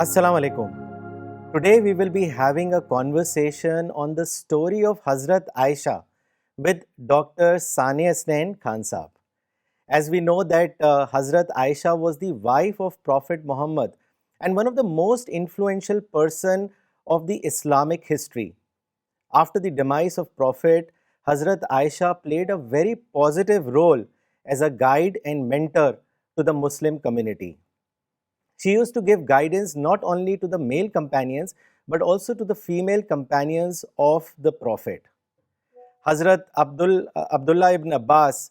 Assalamu alaikum. Today we will be having a conversation on the story of Hazrat Aisha with Dr. Sania Snain Khan Sahab. As we know that Hazrat Aisha was the wife of Prophet Muhammad and one of the most influential person of the Islamic history. After the demise of Prophet, Hazrat Aisha played a very positive role as a guide and mentor to the Muslim community. She used to give guidance not only to the male companions but also to the female companions of the Prophet. Hazrat Abdullah ibn Abbas,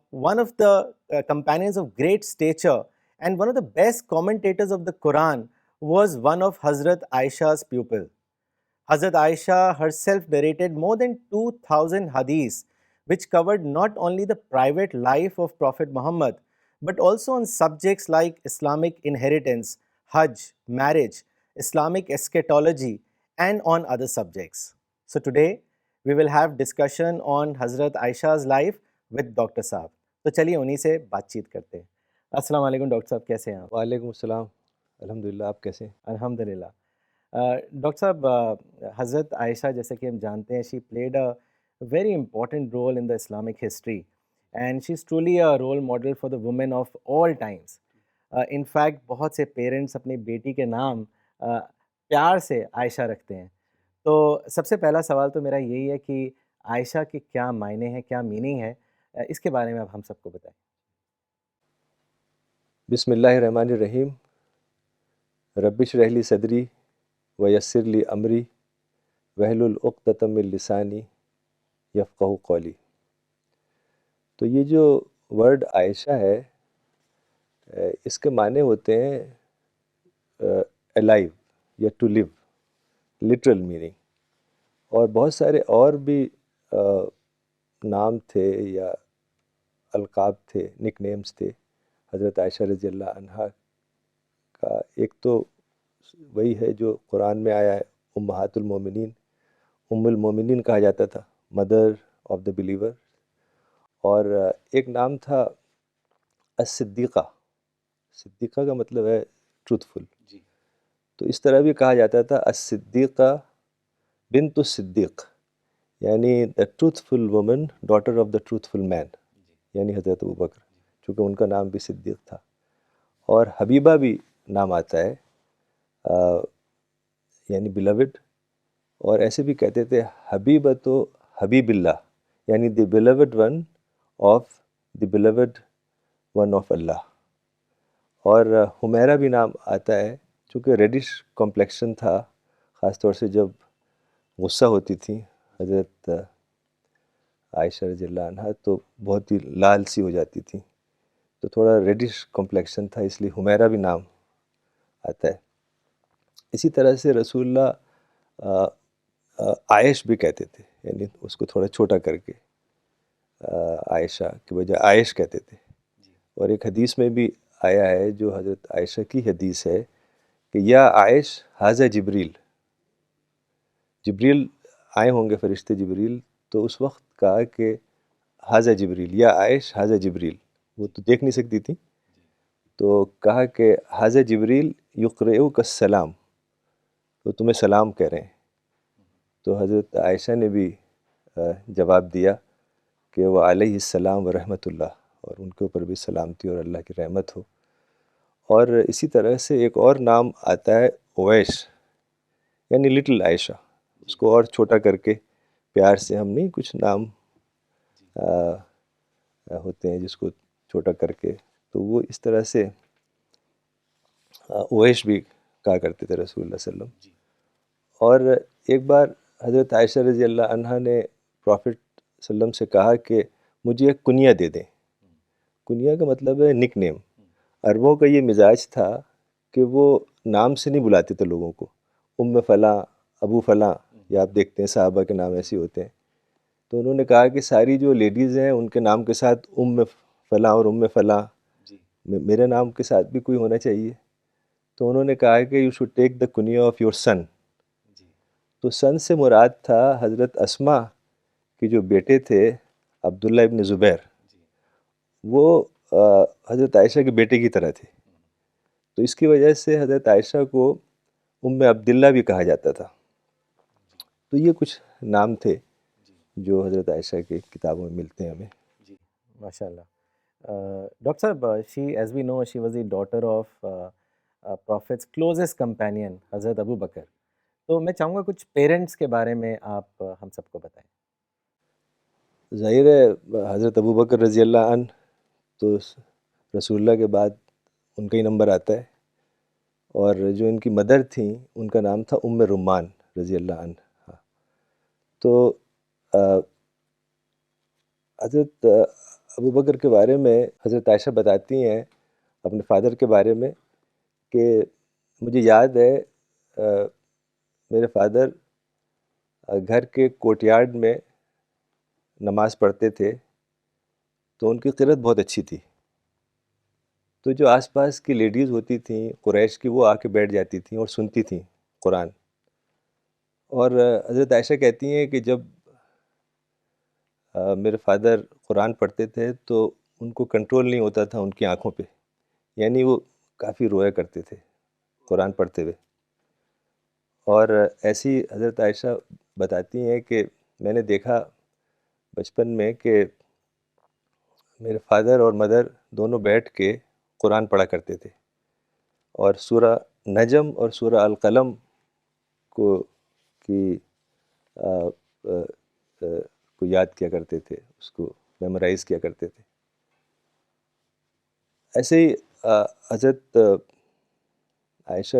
one of the companions of great stature and one of the best commentators of the Quran, was one of Hazrat Aisha's pupil. Hazrat Aisha herself narrated more than 2000 hadiths, which covered not only the private life of Prophet Muhammad, but also on subjects like Islamic inheritance, Hajj, marriage, Islamic eschatology, and on other subjects. So today, we will have discussion on Hazrat Aisha's life with Dr. Saab. تو چلیے انہی سے بات چیت کرتے ہیں. السلام علیکم ڈاکٹر صاحب، کیسے ہیں آپ؟ وعلیکم السلام. الحمدللہ. آپ کیسے ہیں؟ الحمد للہ. ڈاکٹر صاحب، حضرت عائشہ جیسے کہ ہم جانتے ہیں، she played a very important role in the Islamic history and she is truly a role model for the women of all times. In fact بہت سے پیرنٹس اپنی بیٹی کے نام پیار سے عائشہ رکھتے ہیں. تو سب سے پہلا سوال تو میرا یہی ہے کہ عائشہ کے کیا معنی ہیں، کیا میننگ ہے، اس کے بارے میں آپ ہم سب کو بتائیں. بسم اللہ الرحمن الرحیم. رب اشرح لی صدری ویسر لی امری واحلل عقدۃ من لسانی یفقہوا قولی. تو یہ جو ورڈ عائشہ ہے، اس کے معنی ہوتے ہیں الائیو یا ٹو لیو، لٹرل میننگ. اور بہت سارے اور بھی نام تھے یا القاب تھے، نک نیمز تھے حضرت عائشہ رضی اللہ عنہا کا. ایک تو وہی ہے جو قرآن میں آیا ہے، امہات المومنین، ام المومنین کہا جاتا تھا، مدر آف دا بلیور. اور ایک نام تھا الصدیقہ. صدیقہ کا مطلب ہے ٹروتھ فل. تو اس طرح بھی کہا جاتا تھا الصدیقہ بنت الصدیق، یعنی the truthful woman daughter of the truthful man, یعنی حضرت ابوبکر، چونکہ ان کا نام بھی صدیق تھا. اور حبیبہ بھی نام آتا ہے، یعنی بلوڈ. اور ایسے بھی کہتے تھے حبیبہ تو حبیب اللہ، یعنی the beloved one of the beloved one of Allah. اور حمیرہ بھی نام آتا ہے، چونکہ ریڈش کمپلیکشن تھا، خاص طور سے جب غصہ ہوتی تھیں حضرت عائشہ رضی اللہ عنہا تو بہت ہی لال سی ہو جاتی تھیں، تو تھوڑا ریڈش کمپلیکشن تھا، اس لیے حمیرہ بھی نام آتا ہے. اسی طرح سے رسول اللہ عائش بھی کہتے تھے، یعنی اس کو تھوڑا چھوٹا کر کے عائشہ کی بجائے عائش کہتے تھے. اور ایک حدیث میں بھی آیا ہے جو حضرت عائشہ کی حدیث ہے کہ یا عائش ھذا جبریل، جبریل آئے ہوں گے، فرشتے جبریل. تو اس وقت کہا کہ ھذا جبریل، یا عائش ھذا جبریل. وہ تو دیکھ نہیں سکتی تھی، تو کہا کہ ھذا جبریل یقرئک السلام، تو تمہیں سلام کہہ رہے ہیں. تو حضرت عائشہ نے بھی جواب دیا کہ وہ علیہ السلام ورحمۃ اللہ، اور ان کے اوپر بھی سلامتی اور اللہ کی رحمت ہو. اور اسی طرح سے ایک اور نام آتا ہے اویش، یعنی لٹل عائشہ. اس کو اور چھوٹا کر کے پیار سے ہم نہیں، کچھ نام ہوتے ہیں جس کو چھوٹا کر کے، تو وہ اس طرح سے اویش بھی کہا کرتے تھے رسول اللہ صلی اللہ علیہ وسلم. اور ایک بار حضرت عائشہ رضی اللہ عنہا نے پروفٹ صلی اللہ علیہ وسلم سے کہا کہ مجھے ایک کنیہ دے دیں. کنیہ کا مطلب ہے نک نیم. عربوں کا یہ مزاج تھا کہ وہ نام سے نہیں بلاتے تھے لوگوں کو، ام فلاں، ابو فلاں، یا آپ دیکھتے ہیں صحابہ کے نام ایسے ہوتے ہیں. تو انہوں نے کہا کہ ساری جو لیڈیز ہیں ان کے نام کے ساتھ ام فلاں اور ام فلاں، میرے نام کے ساتھ بھی کوئی ہونا چاہیے. تو انہوں نے کہا کہ یو شوڈ ٹیک دا کنیہ آف یور سن. تو سن سے مراد تھا حضرت اسما کے جو بیٹے تھے عبداللہ ابن زبیر، وہ حضرت عائشہ کے بیٹے کی طرح تھے. تو اس کی وجہ سے حضرت عائشہ کو ام عبداللہ بھی کہا جاتا تھا. تو یہ کچھ نام تھے جو حضرت عائشہ کی کتابوں میں ملتے ہیں ہمیں. جی ماشاء اللہ. ڈاکٹر صاحب she as we know she was the daughter of prophet's closest companion حضرت ابو بکر. تو میں چاہوں گا کچھ پیرنٹس کے بارے میں آپ ہم سب کو بتائیں. ظاہر ہے حضرت ابو بکر رضی اللہ عنہ تو رسول اللہ کے بعد ان کا ہی نمبر آتا ہے، اور جو ان کی مدر تھیں ان کا نام تھا ام رمان رضی اللہ عنہ. تو حضرت ابو بکر کے بارے میں حضرت عائشہ بتاتی ہیں اپنے فادر کے بارے میں کہ مجھے یاد ہے میرے فادر گھر کے کوٹ یارڈ میں نماز پڑھتے تھے تو ان کی قرأت بہت اچھی تھی. تو جو آس پاس کی لیڈیز ہوتی تھیں قریش کی، وہ آ کے بیٹھ جاتی تھیں اور سنتی تھیں قرآن. اور حضرت عائشہ کہتی ہیں کہ جب میرے فادر قرآن پڑھتے تھے تو ان کو کنٹرول نہیں ہوتا تھا ان کی آنکھوں پہ، یعنی وہ کافی رویا کرتے تھے قرآن پڑھتے ہوئے. اور ایسی حضرت عائشہ بتاتی ہیں کہ میں نے دیکھا بچپن میں کہ میرے فادر اور مدر دونوں بیٹھ کے قرآن پڑھا کرتے تھے، اور سورہ نجم اور سورہ القلم کی کو یاد کیا کرتے تھے، اس کو میمورائز کیا کرتے تھے. ایسے ہی حضرت عائشہ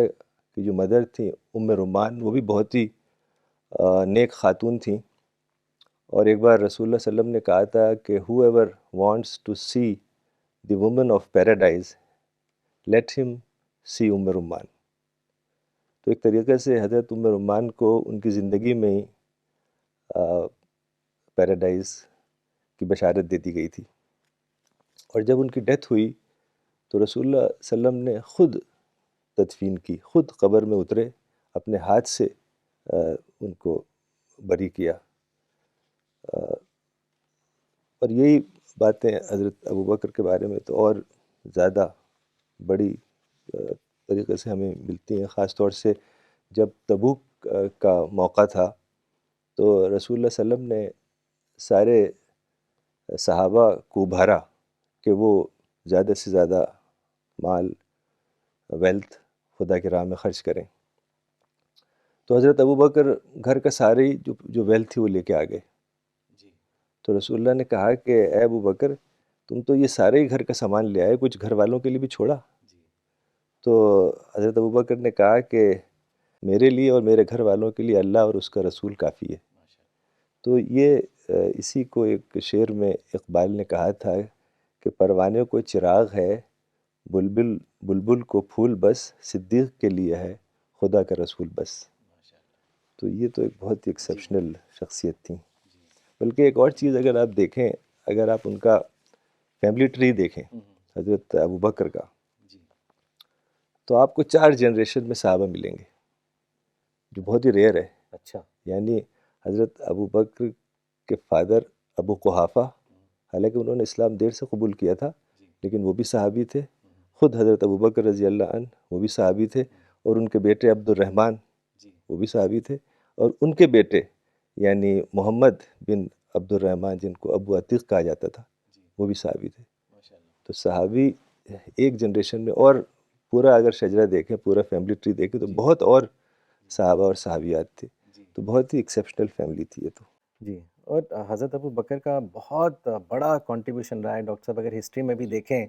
کی جو مدر تھیں ام رمان، وہ بھی بہت ہی نیک خاتون تھیں. اور ایک بار رسول اللہ صلی اللہ علیہ وسلم نے کہا تھا کہ whoever wants to see the woman of paradise let him see ام رمان. تو ایک طریقے سے حضرت ام رمان کو ان کی زندگی میں ہی پیراڈائز کی بشارت دے دی گئی تھی. اور جب ان کی ڈیتھ ہوئی تو رسول اللہ صلی اللہ علیہ وسلم نے خود تدفین کی، خود قبر میں اترے، اپنے ہاتھ سے ان کو بری کیا. اور یہی باتیں حضرت ابو بکر کے بارے میں تو اور زیادہ بڑی طریقے سے ہمیں ملتی ہیں. خاص طور سے جب تبوک کا موقع تھا تو رسول اللہ صلی اللہ علیہ وسلم نے سارے صحابہ کو ابھارا کہ وہ زیادہ سے زیادہ مال ویلتھ خدا کی راہ میں خرچ کریں. تو حضرت ابو بکر گھر کا ساری جو ویلتھ تھی وہ لے کے آ گئے. تو رسول اللہ نے کہا کہ اے ابو بکر تم تو یہ سارے ہی گھر کا سامان لے آئے، کچھ گھر والوں کے لیے بھی چھوڑا. تو حضرت ابو بکر نے کہا کہ میرے لیے اور میرے گھر والوں کے لیے اللہ اور اس کا رسول کافی ہے. تو یہ اسی کو ایک شعر میں اقبال نے کہا تھا کہ پروانے کو چراغ ہے، بلبل بلبل کو پھول بس، صدیق کے لیے ہے خدا کا رسول بس. تو یہ تو ایک بہت ہی ایکسیپشنل شخصیت تھی. بلکہ ایک اور چیز اگر آپ دیکھیں، اگر آپ ان کا فیملی ٹری دیکھیں حضرت ابو بکر کا، تو آپ کو 4 جنریشن میں صحابہ ملیں گے، جو بہت ہی ریئر ہے. اچھا. یعنی حضرت ابو بکر کے فادر ابو قحافہ، حالانکہ انہوں نے اسلام دیر سے قبول کیا تھا لیکن وہ بھی صحابی تھے. خود حضرت ابو بکر رضی اللہ عنہ وہ بھی صحابی تھے، اور ان کے بیٹے عبد الرحمن وہ بھی صحابی تھے، اور ان کے بیٹے یعنی محمد بن عبد الرحمن جن کو ابو عتیق کہا جاتا تھا وہ بھی صحابی تھے. تو صحابی ایک جنریشن میں، اور پورا اگر شجرہ دیکھیں، پورا فیملی ٹری دیکھیں تو بہت اور صحابہ اور صحابیات تھے. تو بہت ہی ایکسیپشنل فیملی تھی یہ تو. جی. اور حضرت ابو بکر کا بہت بڑا کنٹریبیوشن رہا ہے ڈاکٹر صاحب. اگر ہسٹری میں بھی دیکھیں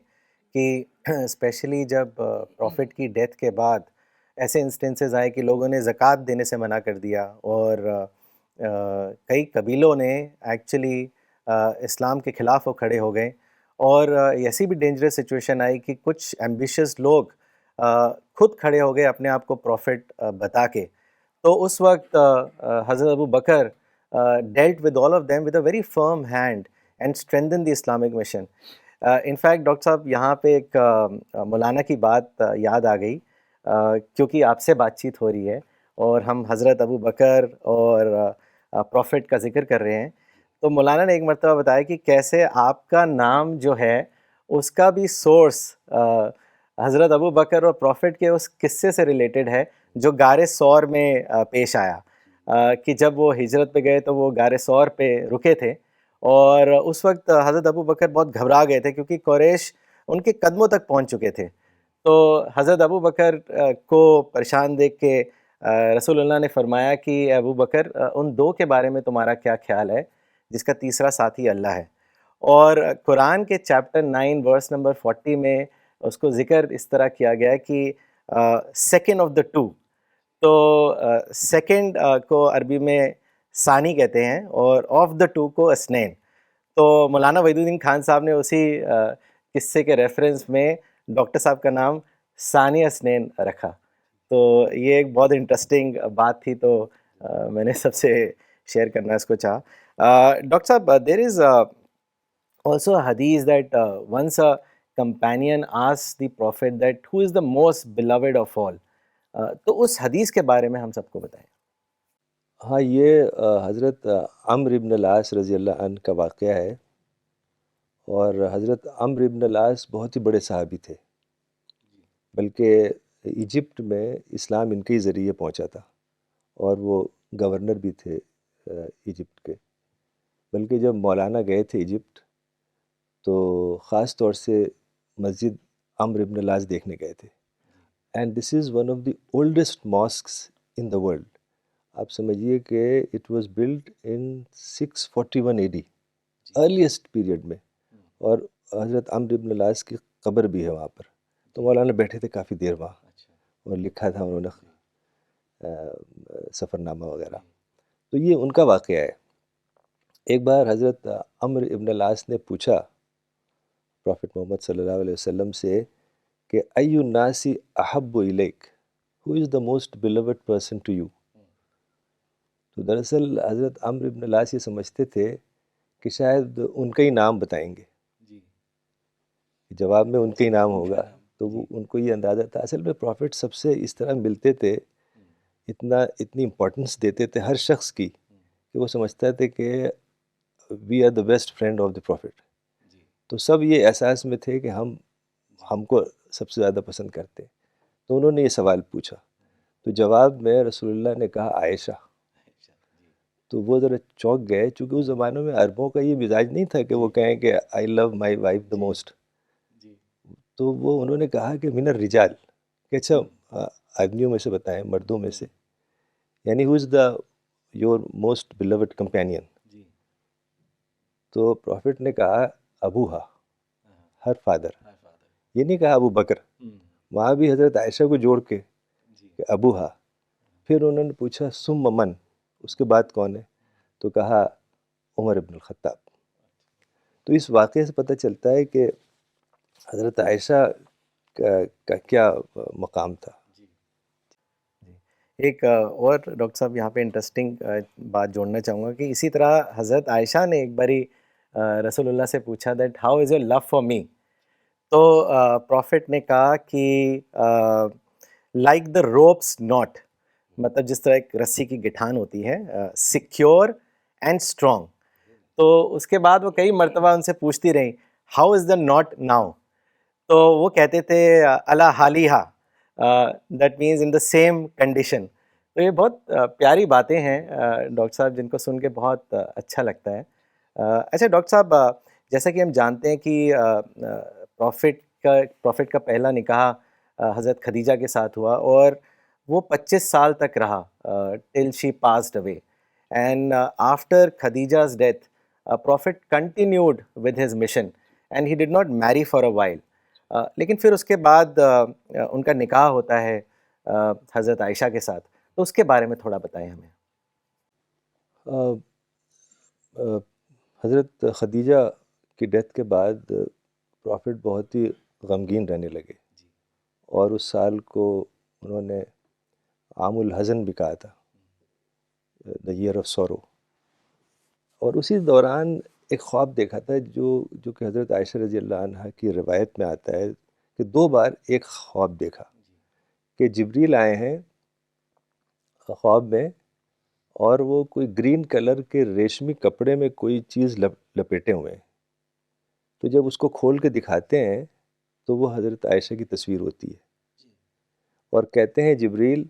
کہ اسپیشلی جب پروفٹ کی ڈیتھ کے بعد ایسے انسٹنسز آئے کہ لوگوں نے زکوٰۃ دینے سے منع کر دیا، اور کئی قبیلوں نے ایکچولی اسلام کے خلاف وہ کھڑے ہو گئے، اور ایسی بھی ڈینجرس سچویشن آئی کہ کچھ ایمبیشیس لوگ خود کھڑے ہو گئے اپنے آپ کو پروفٹ بتا کے. تو اس وقت حضرت ابو بکر dealt with all of them with a very firm hand and strengthened the Islamic mission. In fact doctor صاحب یہاں پہ ایک مولانا کی بات یاد آ گئی، کیونکہ آپ سے بات چیت ہو رہی ہے اور ہم حضرت ابو بکر اور پروفٹ کا ذکر کر رہے ہیں. تو مولانا نے ایک مرتبہ بتایا کہ کیسے آپ کا نام جو ہے اس کا بھی سورس حضرت ابو بکر اور پروفٹ کے اس قصے سے ریلیٹڈ ہے جو غار ثور میں پیش آیا، کہ جب وہ ہجرت پہ گئے تو وہ غار ثور پہ رکے تھے، اور اس وقت حضرت ابو بکر بہت گھبرا گئے تھے کیونکہ قریش ان کے قدموں تک پہنچ چکے تھے. تو حضرت ابو بکر کو پریشان دیکھ کے رسول اللہ نے فرمایا کہ اے ابو بکر، ان دو کے بارے میں تمہارا کیا خیال ہے جس کا تیسرا ساتھی اللہ ہے. اور قرآن کے چیپٹر 9 ورس نمبر 40 میں اس کو ذکر اس طرح کیا گیا ہے کہ سیکنڈ آف دا ٹو. تو سیکنڈ کو عربی میں ثانی کہتے ہیں اور آف دا ٹو کو اسنین. تو مولانا وحید الدین خان صاحب نے اسی قصے کے ریفرنس میں ڈاکٹر صاحب کا نام ثانی اسنین رکھا. تو یہ ایک بہت انٹرسٹنگ بات تھی، تو میں نے سب سے شیئر کرنا اس کو چاہا. ڈاکٹر صاحب، دیر از also a hadith that once a companion asked the prophet that who is the most beloved of all. تو اس حدیث کے بارے میں ہم سب کو بتائیں. ہاں، یہ حضرت عمرو بن العاص رضی اللہ عنہ کا واقعہ ہے. اور حضرت عمرو بن العاص بہت ہی بڑے صحابی تھے، بلکہ ایجپٹ میں اسلام ان کے ہی ذریعے پہنچا تھا، اور وہ گورنر بھی تھے ایجپٹ کے. بلکہ جب مولانا گئے تھے ایجپٹ تو خاص طور سے مسجد عمرو بن العاص دیکھنے گئے تھے. And this is one of the oldest mosques in the world. آپ سمجھیے کہ it was built in 641 AD، earliest period میں. اور حضرت عمرو بن العاص کی قبر بھی ہے وہاں پر. تو مولانا بیٹھے تھے کافی دیر وہاں، اور لکھا تھا انہوں نے سفر نامہ وغیرہ. تو یہ ان کا واقعہ ہے. ایک بار حضرت عمرو بن العاص نے پوچھا پروفٹ محمد صلی اللہ علیہ وسلم سے کہ ای الناس احب الیک، who is the most beloved person to you. تو دراصل حضرت عمرو بن العاص یہ سمجھتے تھے کہ شاید ان کا ہی نام بتائیں گے، جواب میں ان کا ہی نام ہوگا. تو وہ ان کو یہ اندازہ تھا. اصل میں پروفٹ سب سے اس طرح ملتے تھے، اتنی امپورٹنس دیتے تھے ہر شخص کی، کہ وہ سمجھتا تھے کہ we are the best friend of the prophet. تو سب یہ احساس میں تھے کہ ہم کو سب سے زیادہ پسند کرتے. تو انہوں نے یہ سوال پوچھا، تو جواب میں رسول اللہ نے کہا عائشہ. تو وہ ذرا چونک گئے، چونکہ اس زمانے میں عربوں کا یہ مزاج نہیں تھا کہ وہ کہیں کہ آئی لو مائی وائف دا موسٹ. تو وہ انہوں نے کہا کہ من الرجال، کہ اچھا آدمیوں میں سے بتائیں، مردوں میں سے، یعنی ہو is the your most بیلوڈ companion. تو پروفٹ نے کہا ابوہا، ہر فادر. یہ نہیں کہا ابو بکر، وہاں بھی حضرت عائشہ کو جوڑ کے کہ ابوہا. پھر انہوں نے پوچھا ثم من، اس کے بعد کون ہے؟ تو کہا عمر بن الخطاب. تو اس واقعے سے پتہ چلتا ہے کہ حضرت عائشہ کا کیا مقام تھا. ایک اور ڈاکٹر صاحب یہاں پہ انٹرسٹنگ بات جوڑنا چاہوں گا کہ اسی طرح حضرت عائشہ نے ایک باری رسول اللہ سے پوچھا that how is your love for me. تو پروفٹ نے کہا کہ لائک دا روپس ناٹ، مطلب جس طرح ایک رسی کی گٹھان ہوتی ہے، سیکیور اینڈ اسٹرانگ. تو اس کے بعد وہ کئی مرتبہ ان سے پوچھتی رہیں how is the knot now. تو وہ کہتے تھے اللہ حالیہ، that means in the same condition. تو یہ بہت پیاری باتیں ہیں ڈاکٹر صاحب، جن کو سن کے بہت اچھا لگتا ہے. اچھا ڈاکٹر صاحب، جیسا کہ ہم جانتے ہیں کہ پروفٹ کا پہلا نکاح حضرت خدیجہ کے ساتھ ہوا، اور وہ 25 سال تک رہا till she passed away. And after Khadija's death prophet continued with his mission and he did not marry for a while. لیکن پھر اس کے بعد ان کا نکاح ہوتا ہے حضرت عائشہ کے ساتھ. تو اس کے بارے میں تھوڑا بتائیں ہمیں. حضرت خدیجہ کی ڈیتھ کے بعد پروفٹ بہت ہی غمگین رہنے لگے، اور اس سال کو انہوں نے عام الحزن بھی کہا تھا، دا ایئر آف سورو. اور اسی دوران ایک خواب دیکھا تھا جو کہ حضرت عائشہ رضی اللہ عنہ کی روایت میں آتا ہے کہ 2 بار ایک خواب دیکھا کہ جبریل آئے ہیں خواب میں، اور وہ کوئی گرین کلر کے ریشمی کپڑے میں کوئی چیز لپیٹے ہوئے ہیں. تو جب اس کو کھول کے دکھاتے ہیں تو وہ حضرت عائشہ کی تصویر ہوتی ہے، اور کہتے ہیں جبریل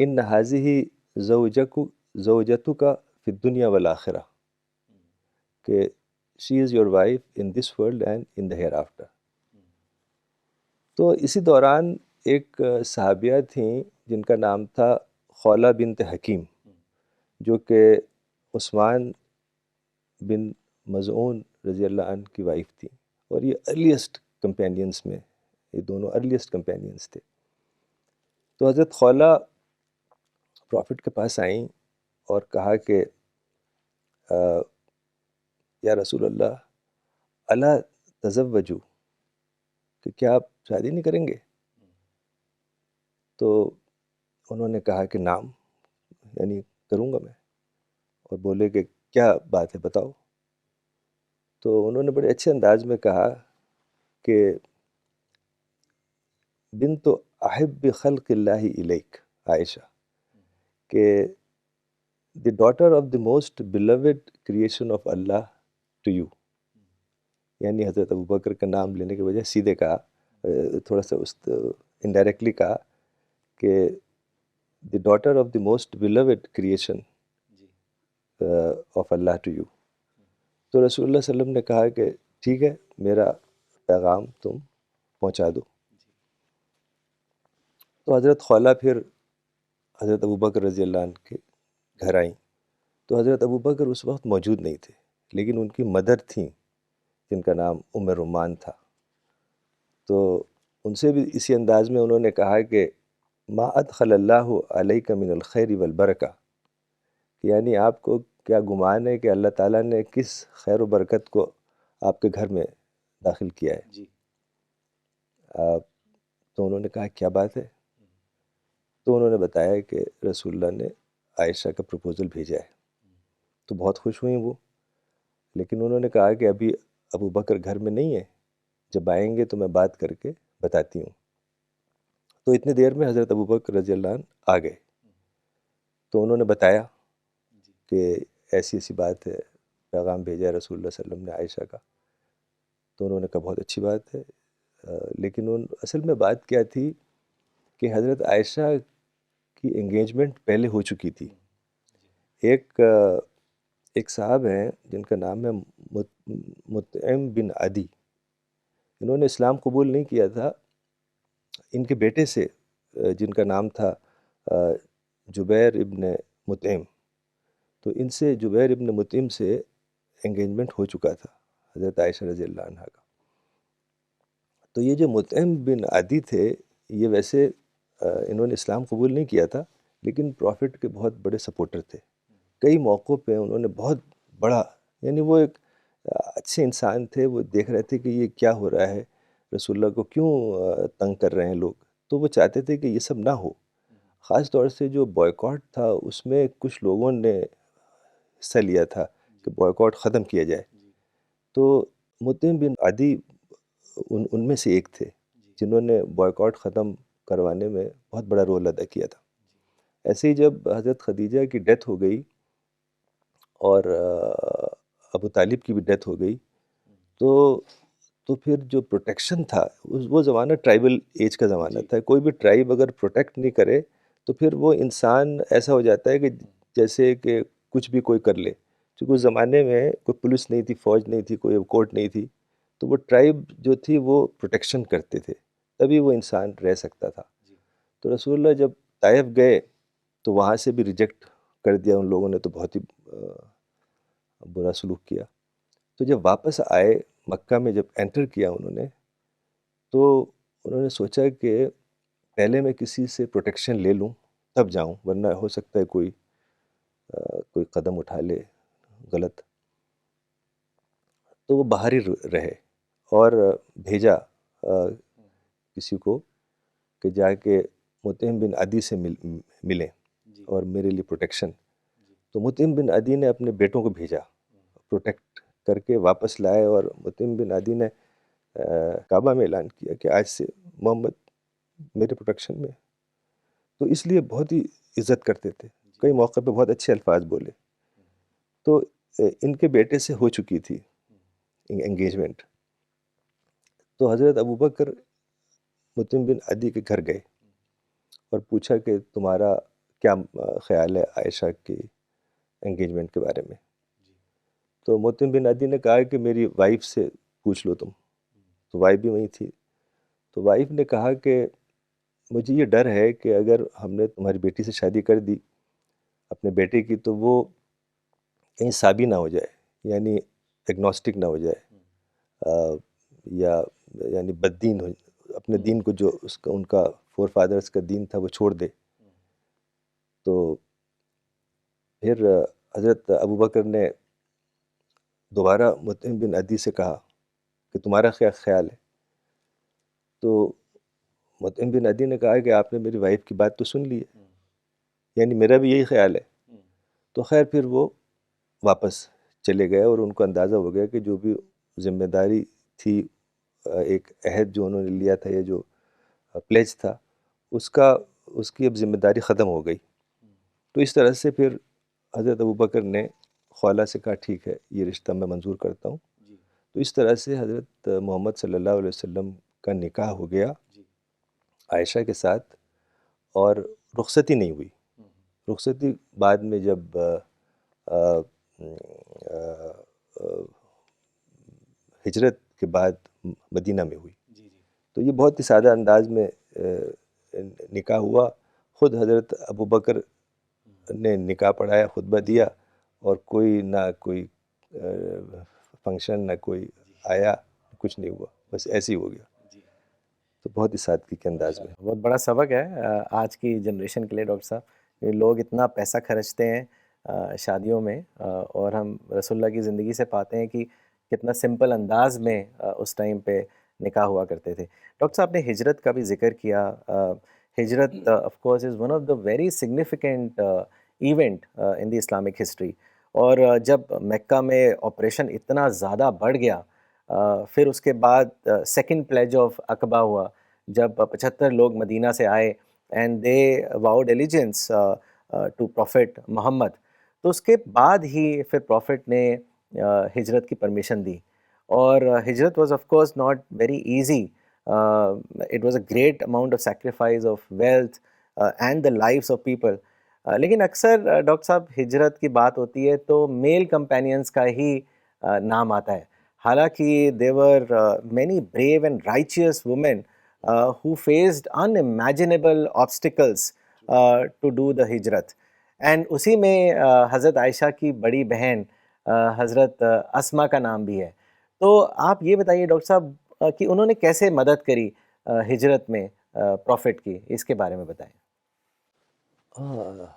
ان حاضی زوجتک فی الدنیا والآخرہ، کہ she is your wife in this world and in the hereafter. تو اسی دوران ایک صحابیہ تھیں جن کا نام تھا خولہ بنت حکیم، جو کہ عثمان بن مظعون رضی اللہ عنہ کی وائف تھی، اور یہ ارلیسٹ کمپینینس میں، یہ دونوں ارلیسٹ کمپینینس تھے۔ تو حضرت خولہ پرافٹ کے پاس آئیں اور کہا کہ یا رسول اللہ الا تزوجو، کہ کیا آپ شادی نہیں کریں گے؟ تو انہوں نے کہا کہ نام، یعنی کروں گا میں، اور بولے کہ کیا بات ہے بتاؤ۔ تو انہوں نے بڑے اچھے انداز میں کہا کہ بنت احب خلق اللہ الیک عائشہ، کہ the daughter of the most beloved creation of Allah to you, یعنی حضرت ابوبکر کا نام لینے کی وجہ سیدھے کہا، تھوڑا سا انڈائریکٹلی کہا کہ the daughter of the most beloved creation of Allah to you. تو رسول اللہ صلی اللہ علیہ وسلم نے کہا کہ ٹھیک ہے، میرا پیغام تم پہنچا دو۔ تو حضرت خولہ پھر حضرت ابوبکر رضی اللہ عنہ کے گھر آئیں، تو حضرت ابوبکر اس وقت موجود نہیں تھے، لیکن ان کی مدر تھیں جن کا نام ام رومان تھا۔ تو ان سے بھی اسی انداز میں انہوں نے کہا کہ ما ادخل اللہ علیک من الخیر والبرکہ، یعنی آپ کو کیا گمان ہے کہ اللہ تعالیٰ نے کس خیر و برکت کو آپ کے گھر میں داخل کیا ہے؟ جی تو انہوں نے کہا کیا بات ہے؟ تو انہوں نے بتایا کہ رسول اللہ نے عائشہ کا پروپوزل بھیجا ہے۔ تو بہت خوش ہوئیں وہ، لیکن انہوں نے کہا کہ ابھی ابو بکر گھر میں نہیں ہے، جب آئیں گے تو میں بات کر کے بتاتی ہوں۔ تو اتنی دیر میں حضرت ابو بکر رضی اللہ عنہ آ گئے، تو انہوں نے بتایا کہ ایسی ایسی بات ہے، پیغام بھیجا ہے رسول اللہ صلی اللہ علیہ وسلم نے عائشہ کا۔ تو انہوں نے کہا بہت اچھی بات ہے، لیکن اصل میں بات کیا تھی کہ حضرت عائشہ کی انگیجمنٹ پہلے ہو چکی تھی۔ ایک صاحب ہیں جن کا نام ہے مطعم بن عدی، انہوں نے اسلام قبول نہیں کیا تھا، ان کے بیٹے سے جن کا نام تھا جبیر ابن مطعم، تو ان سے جبیر ابن مطعم سے انگیجمنٹ ہو چکا تھا حضرت عائشہ رضی اللہ عنہ کا۔ تو یہ جو مطعم بن عدی تھے، یہ ویسے انہوں نے اسلام قبول نہیں کیا تھا، لیکن پرافٹ کے بہت بڑے سپورٹر تھے۔ کئی موقعوں پہ انہوں نے بہت بڑا، یعنی وہ ایک اچھے انسان تھے، وہ دیکھ رہے تھے کہ یہ کیا ہو رہا ہے، رسول اللہ کو کیوں تنگ کر رہے ہیں لوگ، تو وہ چاہتے تھے کہ یہ سب نہ ہو۔ خاص طور سے جو بوائیکاٹ تھا اس میں کچھ لوگوں نے حصہ لیا تھا کہ بوائیکاٹ ختم کیا جائے، تو مطعم بن عدی ان میں سے ایک تھے جنہوں نے بوائیکاٹ ختم کروانے میں بہت بڑا رول ادا کیا تھا۔ ایسے ہی جب حضرت خدیجہ کی ڈیتھ ہو گئی اور ابو طالب کی بھی ڈیتھ ہو گئی، تو پھر جو پروٹیکشن تھا، وہ زمانہ ٹرائبل ایج کا زمانہ تھا، کوئی بھی ٹرائب اگر پروٹیکٹ نہیں کرے تو پھر وہ انسان ایسا ہو جاتا ہے کہ جیسے کہ کچھ بھی کوئی کر لے، چونکہ اس زمانے میں کوئی پولیس نہیں تھی، فوج نہیں تھی، کوئی کورٹ نہیں تھی، تو وہ ٹرائب جو تھی وہ پروٹیکشن کرتے تھے، تبھی وہ انسان رہ سکتا تھا۔ تو رسول اللہ جب طائف گئے تو وہاں سے بھی ریجیکٹ کر دیا ان لوگوں نے، تو بہت ہی برا سلوک کیا۔ تو جب واپس آئے مکہ میں، جب انٹر کیا انہوں نے، تو انہوں نے سوچا کہ پہلے میں کسی سے پروٹیکشن لے لوں تب جاؤں، ورنہ ہو سکتا ہے کوئی قدم اٹھا لے غلط۔ تو وہ باہر ہی رہے اور بھیجا کسی کو کہ جا کے مطعم بن عدی سے ملیں اور میرے لیے پروٹیکشن۔ تو مطعم بن عدی نے اپنے بیٹوں کو بھیجا، پروٹیکٹ کر کے واپس لائے، اور مطعم بن عدی نے کعبہ میں اعلان کیا کہ آج سے محمد میرے پروٹیکشن میں۔ تو اس لیے بہت ہی عزت کرتے تھے، کئی موقع پہ بہت اچھے الفاظ بولے۔ تو ان کے بیٹے سے ہو چکی تھی انگیجمنٹ، تو حضرت ابوبکر مطعم بن عدی کے گھر گئے اور پوچھا کہ تمہارا کیا خیال ہے عائشہ کی انگیجمنٹ کے بارے میں. تو مطعم بن عدی نے کہا کہ میری وائف سے پوچھ لو تم. تو وائف بھی وہیں تھی. تو وائف نے کہا کہ مجھے یہ ڈر ہے کہ اگر ہم نے تمہاری بیٹی سے شادی کر دی اپنے بیٹے کی تو وہ کہیں سابی نہ ہو جائے، یعنی ایگنوسٹک نہ ہو جائے، یا یعنی بد دین ہو، اپنے دین کو جو اس کا ان کا فور فادرز کا دین تھا وہ چھوڑ دے. تو پھر حضرت ابوبکر نے دوبارہ مطعم بن عدی سے کہا کہ تمہارا کیا خیال ہے. تو مطعم بن عدی نے کہا کہ آپ نے میری وائف کی بات تو سن لی ہے، یعنی میرا بھی یہی خیال ہے. تو خیر پھر وہ واپس چلے گئے اور ان کو اندازہ ہو گیا کہ جو بھی ذمہ داری تھی، ایک عہد جو انہوں نے لیا تھا، یہ جو پلیج تھا، اس کی اب ذمہ داری ختم ہو گئی. تو اس طرح سے پھر حضرت ابوبکر نے خولہ سے کہا ٹھیک ہے یہ رشتہ میں منظور کرتا ہوں. تو اس طرح سے حضرت محمد صلی اللہ علیہ وسلم کا نکاح ہو گیا عائشہ کے ساتھ، اور رخصتی نہیں ہوئی. رخصتی بعد میں جب ہجرت کے بعد مدینہ میں ہوئی. تو یہ بہت ہی سادہ انداز میں نکاح ہوا. خود حضرت ابوبکر نے نکاح پڑھایا، خطبہ دیا، اور کوئی فنکشن نہ کوئی آیا، کچھ نہیں ہوا، بس ایسے ہی ہو گیا. تو بہت ہی سادگی کے انداز میں. بہت بڑا سبق ہے آج کی جنریشن کے لیے ڈاکٹر صاحب. یہ لوگ اتنا پیسہ خرچتے ہیں شادیوں میں، اور ہم رسول اللہ کی زندگی سے پاتے ہیں کہ کتنا سمپل انداز میں اس ٹائم پہ نکاح ہوا کرتے تھے. ڈاکٹر صاحب نے ہجرت کا بھی ذکر کیا. ہجرت of course is one of the very significant event in the Islamic history. اور جب مکہ میں آپریشن اتنا زیادہ بڑھ گیا، پھر اس کے بعد سیکنڈ پلیج آف عقبہ ہوا جب 75 لوگ مدینہ سے آئے and they vowed allegiance to prophet Muhammad. تو اس کے بعد ہی پھر پروفٹ نے ہجرت کی پرمیشن دی. اور ہجرت was of course not very easy. It was a great amount of sacrifice of wealth and the lives of people. لیکن اکثر ڈاکٹر صاحب ہجرت کی بات ہوتی ہے تو میل کمپینینس کا ہی نام آتا ہے. حالانکہ there were many brave and righteous women who faced unimaginable obstacles to do the ہجرت. اینڈ اسی میں حضرت عائشہ کی بڑی بہن حضرت اسما کا نام بھی ہے. تو آپ یہ بتائیے ڈاکٹر صاحب کہ انہوں نے کیسے مدد کری ہجرت میں پروفٹ کی، اس کے بارے میں بتائیں.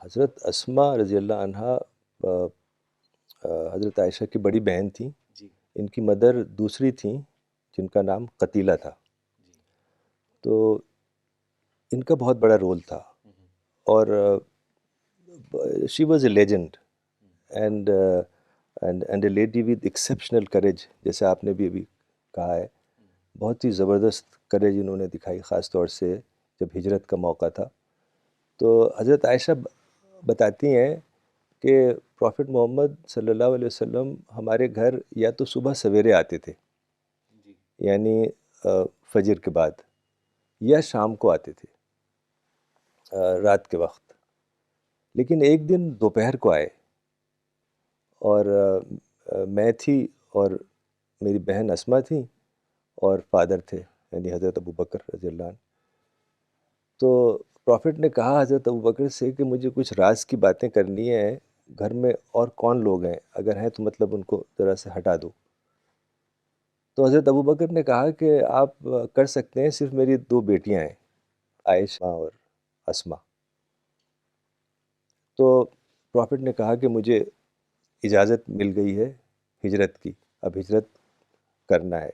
حضرت اسما رضی اللہ عنہا حضرت عائشہ کی بڑی بہن تھیں. ان کی مدر دوسری تھیں جن کا نام قتیلہ تھا. تو ان کا بہت بڑا رول تھا، اور she was a legend and a lady with exceptional courage, جیسے آپ نے بھی ابھی کہا ہے. بہت ہی زبردست کریج انہوں نے دکھائی، خاص طور سے جب ہجرت کا موقع تھا. تو حضرت عائشہ بتاتی ہیں کہ پروفٹ محمد صلی اللہ علیہ وسلم ہمارے گھر یا تو صبح سویرے آتے تھے، یعنی فجر کے بعد، یا شام کو آتے تھے رات کے وقت. لیکن ایک دن دوپہر کو آئے، اور میں تھی اور میری بہن اسما تھی اور فادر تھے یعنی حضرت ابوبکر رضی اللہ عنہ. تو پروفٹ نے کہا حضرت ابوبکر سے کہ مجھے کچھ راز کی باتیں کرنی ہیں، گھر میں اور کون لوگ ہیں، اگر ہیں تو مطلب ان کو ذرا سے ہٹا دو. تو حضرت ابوبکر نے کہا کہ آپ کر سکتے ہیں، صرف میری 2 بیٹیاں ہیں، عائشہ اور اسما. تو پروفٹ نے کہا کہ مجھے اجازت مل گئی ہے ہجرت کی، اب ہجرت کرنا ہے،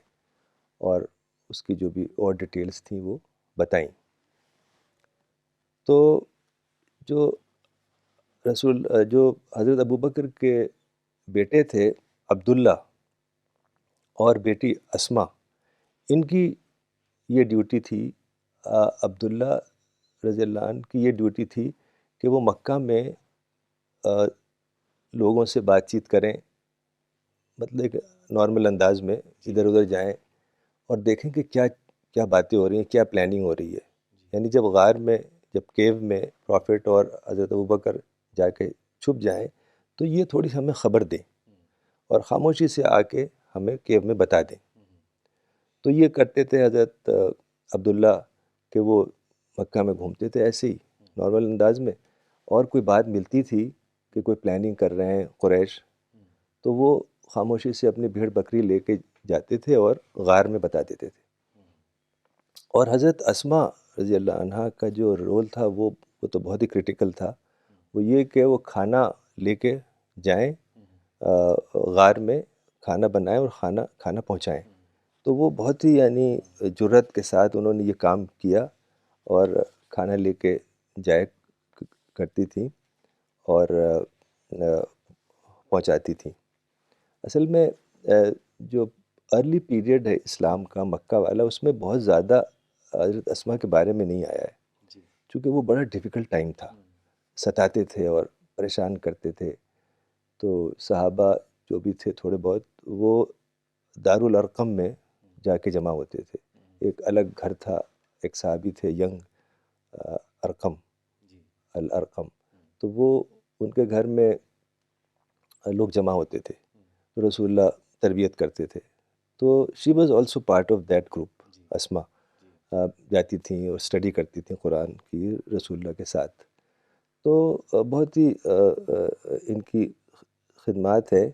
اور اس کی جو بھی اور ڈیٹیلز تھیں وہ بتائیں. تو جو حضرت ابوبکر کے بیٹے تھے عبداللہ اور بیٹی اسما، ان کی یہ ڈیوٹی تھی، عبداللہ رضی اللہ عنہ کی یہ ڈیوٹی تھی کہ وہ مکہ میں لوگوں سے بات چیت کریں، مطلب ایک نارمل انداز میں ادھر ادھر جائیں اور دیکھیں کہ کیا کیا باتیں ہو رہی ہیں, کیا پلاننگ ہو رہی ہے. یعنی جب غار میں, جب کیو میں پروفٹ اور حضرت ابوبکر جا کے چھپ جائیں تو یہ تھوڑی سی ہمیں خبر دیں اور خاموشی سے آ کے ہمیں کیو میں بتا دیں. تو یہ کرتے تھے حضرت عبداللہ کہ وہ مکہ میں گھومتے تھے ایسے ہی نارمل انداز میں, اور کوئی بات ملتی تھی کہ کوئی پلاننگ کر رہے ہیں قریش, تو وہ خاموشی سے اپنی بھیڑ بکری لے کے جاتے تھے اور غار میں بتا دیتے تھے. اور حضرت اسما رضی اللہ عنہا کا جو رول تھا وہ تو بہت ہی کرٹیکل تھا. وہ یہ کہ وہ کھانا لے کے جائیں غار میں, کھانا بنائیں اور کھانا پہنچائیں. تو وہ بہت ہی یعنی جرأت کے ساتھ انہوں نے یہ کام کیا اور کھانا لے کے جائے کرتی تھیں اور پہنچاتی تھیں. اصل میں جو ارلی پیریڈ ہے اسلام کا مکہ والا, اس میں بہت زیادہ حضرت اسما کے بارے میں نہیں آیا ہے, چونکہ وہ بڑا ڈیفیکلٹ ٹائم تھا, ستاتے تھے اور پریشان کرتے تھے. تو صحابہ جو بھی تھے تھوڑے بہت, وہ دارالارقم میں جا کے جمع ہوتے تھے. ایک الگ گھر تھا, ایک صحابی تھے ینگ ارقم, الارقم, تو وہ ان کے گھر میں لوگ جمع ہوتے تھے, رسول اللہ تربیت کرتے تھے. تو she was also part of that group. Asma جاتی تھیں اور اسٹڈی کرتی تھیں قرآن کی رسول اللہ کے ساتھ. تو بہت ہی ان کی خدمات ہے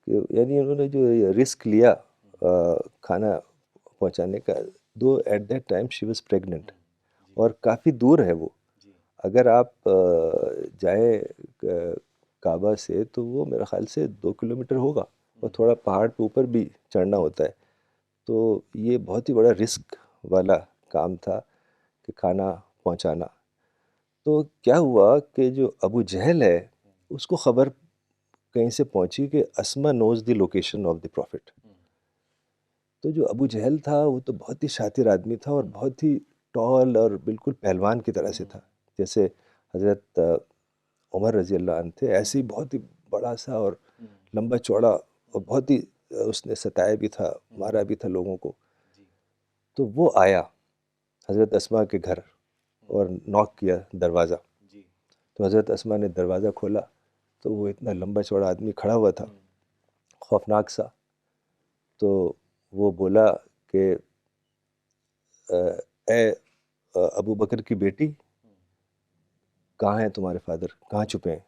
کہ یعنی انہوں نے جو رسک لیا کھانا پہنچانے کا, though at that time she was pregnant, اور کافی دور ہے وہ. اگر آپ جائیں کعبہ سے تو وہ میرا خیال سے 2 کلومیٹر ہوگا, اور تھوڑا پہاڑ پہ اوپر بھی چڑھنا ہوتا ہے. تو یہ بہت ہی بڑا رسک والا کام تھا کہ کھانا پہنچانا. تو کیا ہوا کہ جو ابو جہل ہے اس کو خبر کہیں سے پہنچی کہ اسما نوز دی لوکیشن آف دی پروفٹ. تو جو ابو جہل تھا وہ تو بہت ہی شاطر آدمی تھا اور بہت ہی ٹال اور بالکل پہلوان کی طرح سے تھا, جیسے حضرت عمر رضی اللہ عنہ تھے, ایسے ہی بہت ہی بڑا سا اور لمبا چوڑا, اور بہت ہی اس نے ستایا بھی تھا, مارا بھی تھا لوگوں کو. تو وہ آیا حضرت اسما کے گھر اور ناک کیا دروازہ. تو حضرت اسما نے دروازہ کھولا تو وہ اتنا لمبا چوڑا آدمی کھڑا ہوا تھا, خوفناک سا. تو وہ بولا کہ اے ابو بکر کی بیٹی, کہاں ہیں تمہارے فادر, کہاں چھپے ہیں؟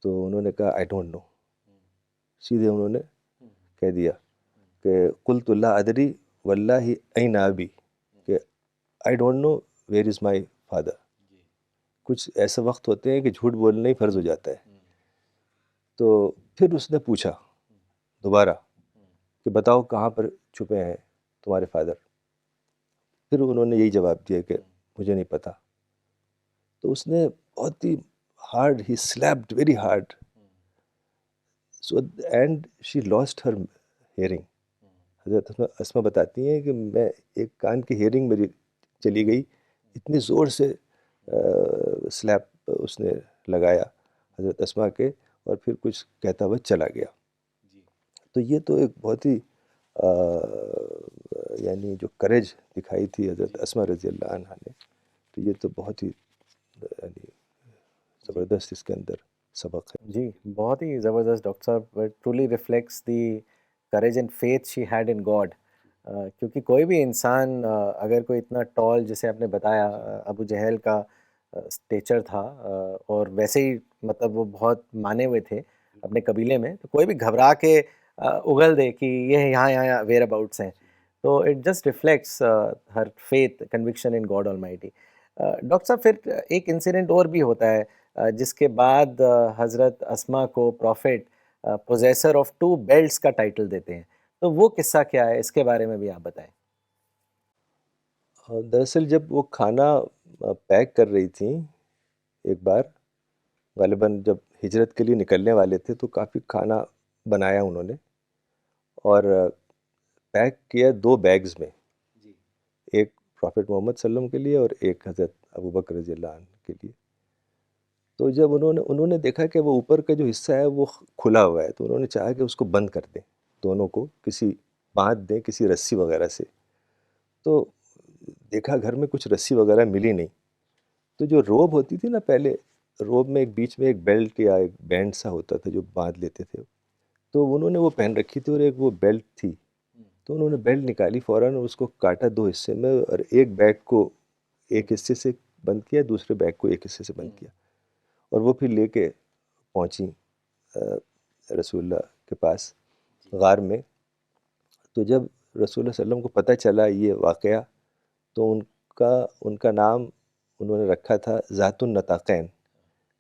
تو انہوں نے کہا آئی ڈونٹ نو. سیدھے انہوں نے کہہ دیا کہ قلت لا ادری واللہ این ابی, کہ I don't know where is my father. کچھ ایسے وقت ہوتے ہیں کہ جھوٹ بولنا ہی فرض ہو جاتا ہے. تو پھر اس نے پوچھا دوبارہ کہ بتاؤ کہاں پر چھپے ہیں تمہارے فادر. پھر انہوں نے یہی جواب دیا کہ مجھے نہیں پتہ. تو اس نے بہت ہی hard, he slept very hard. So and she lost her hearing. حضرت اسما بتاتی ہیں کہ میں ایک کان کی ہیئرنگ میری چلی گئی, اتنی زور سے سلیپ اس نے لگایا حضرت اسما کے, اور پھر کچھ کہتا ہوا چلا گیا. تو یہ تو ایک بہت ہی یعنی جو کریج دکھائی تھی حضرت اسما رضی اللہ عنہا نے, تو یہ تو بہت ہی یعنی زبردست اس کے اندر سبق ہے. جی بہت ہی زبردست ڈاکٹر صاحب. Truly reflects the courage and faith she had in God. کیونکہ کوئی بھی انسان اگر کوئی اتنا ٹال, جیسے آپ نے بتایا ابو جہل کا اسٹیچر تھا, اور ویسے ہی مطلب وہ بہت مانے ہوئے تھے اپنے قبیلے میں, تو کوئی بھی گھبرا کے اگل دے کہ یہ یہاں ویئر اباؤٹس ہیں. تو it just reflects Hare faith, conviction in God Almighty. Doctor صاحب پھر ایک انسیڈنٹ اور بھی ہوتا ہے جس کے بعد حضرت اسما کو پروفٹ پوزیسر آف 2 بیلٹس کا ٹائٹل دیتے ہیں. تو وہ قصہ کیا ہے, اس کے بارے میں بھی آپ بتائیں. دراصل جب وہ کھانا پیک کر رہی تھیں ایک بار, غالباً جب ہجرت کے لیے نکلنے والے تھے, تو کافی کھانا بنایا انہوں نے اور پیک کیا 2 بیگز میں, ایک پروفٹ محمد صلی اللہ علیہ وسلم کے لیے اور ایک حضرت ابو بکر رضی اللہ عنہ کے لیے. تو جب انہوں نے دیکھا کہ وہ اوپر کا جو حصہ ہے وہ کھلا ہوا ہے, تو انہوں نے چاہا کہ اس کو بند کر دیں, دونوں کو کسی باندھ دیں کسی رسی وغیرہ سے. تو دیکھا گھر میں کچھ رسی وغیرہ ملی نہیں. تو جو روب ہوتی تھی نا پہلے، روب میں ایک بیچ میں ایک بیلٹ یا ایک بینڈ سا ہوتا تھا جو باندھ لیتے تھے، تو انہوں نے وہ پہن رکھی تھی اور ایک وہ بیلٹ تھی. تو انہوں نے بیلٹ نکالی فوراً اور اس کو کاٹا 2 حصے میں، اور ایک بیگ کو ایک حصے سے بند کیا، دوسرے بیگ کو ایک حصے سے بند کیا، اور وہ پھر لے کے پہنچیں رسول اللہ کے پاس غار میں. تو جب رسول اللہ صلی اللہ علیہ وسلم کو پتہ چلا یہ واقعہ، تو ان کا نام انہوں نے رکھا تھا ذات النطاقین،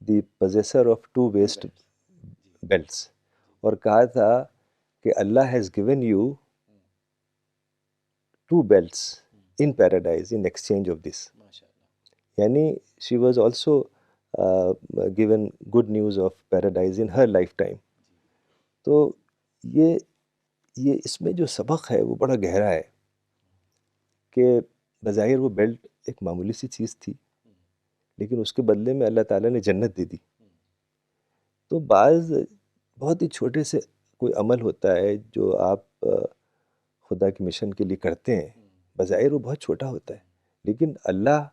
the possessor of 2 waist belts, اور کہا تھا کہ Allah has given you 2 belts in paradise in exchange of this. یعنی she was also given good news of paradise in her lifetime. تو یہ اس میں جو سبق ہے وہ بڑا گہرا ہے کہ بظاہر وہ بیلٹ ایک معمولی سی چیز تھی، لیکن اس کے بدلے میں اللہ تعالیٰ نے جنت دے دی. تو بعض بہت ہی چھوٹے سے کوئی عمل ہوتا ہے جو آپ خدا کے مشن کے لیے کرتے ہیں، بظاہر وہ بہت چھوٹا ہوتا ہے، لیکن اللہ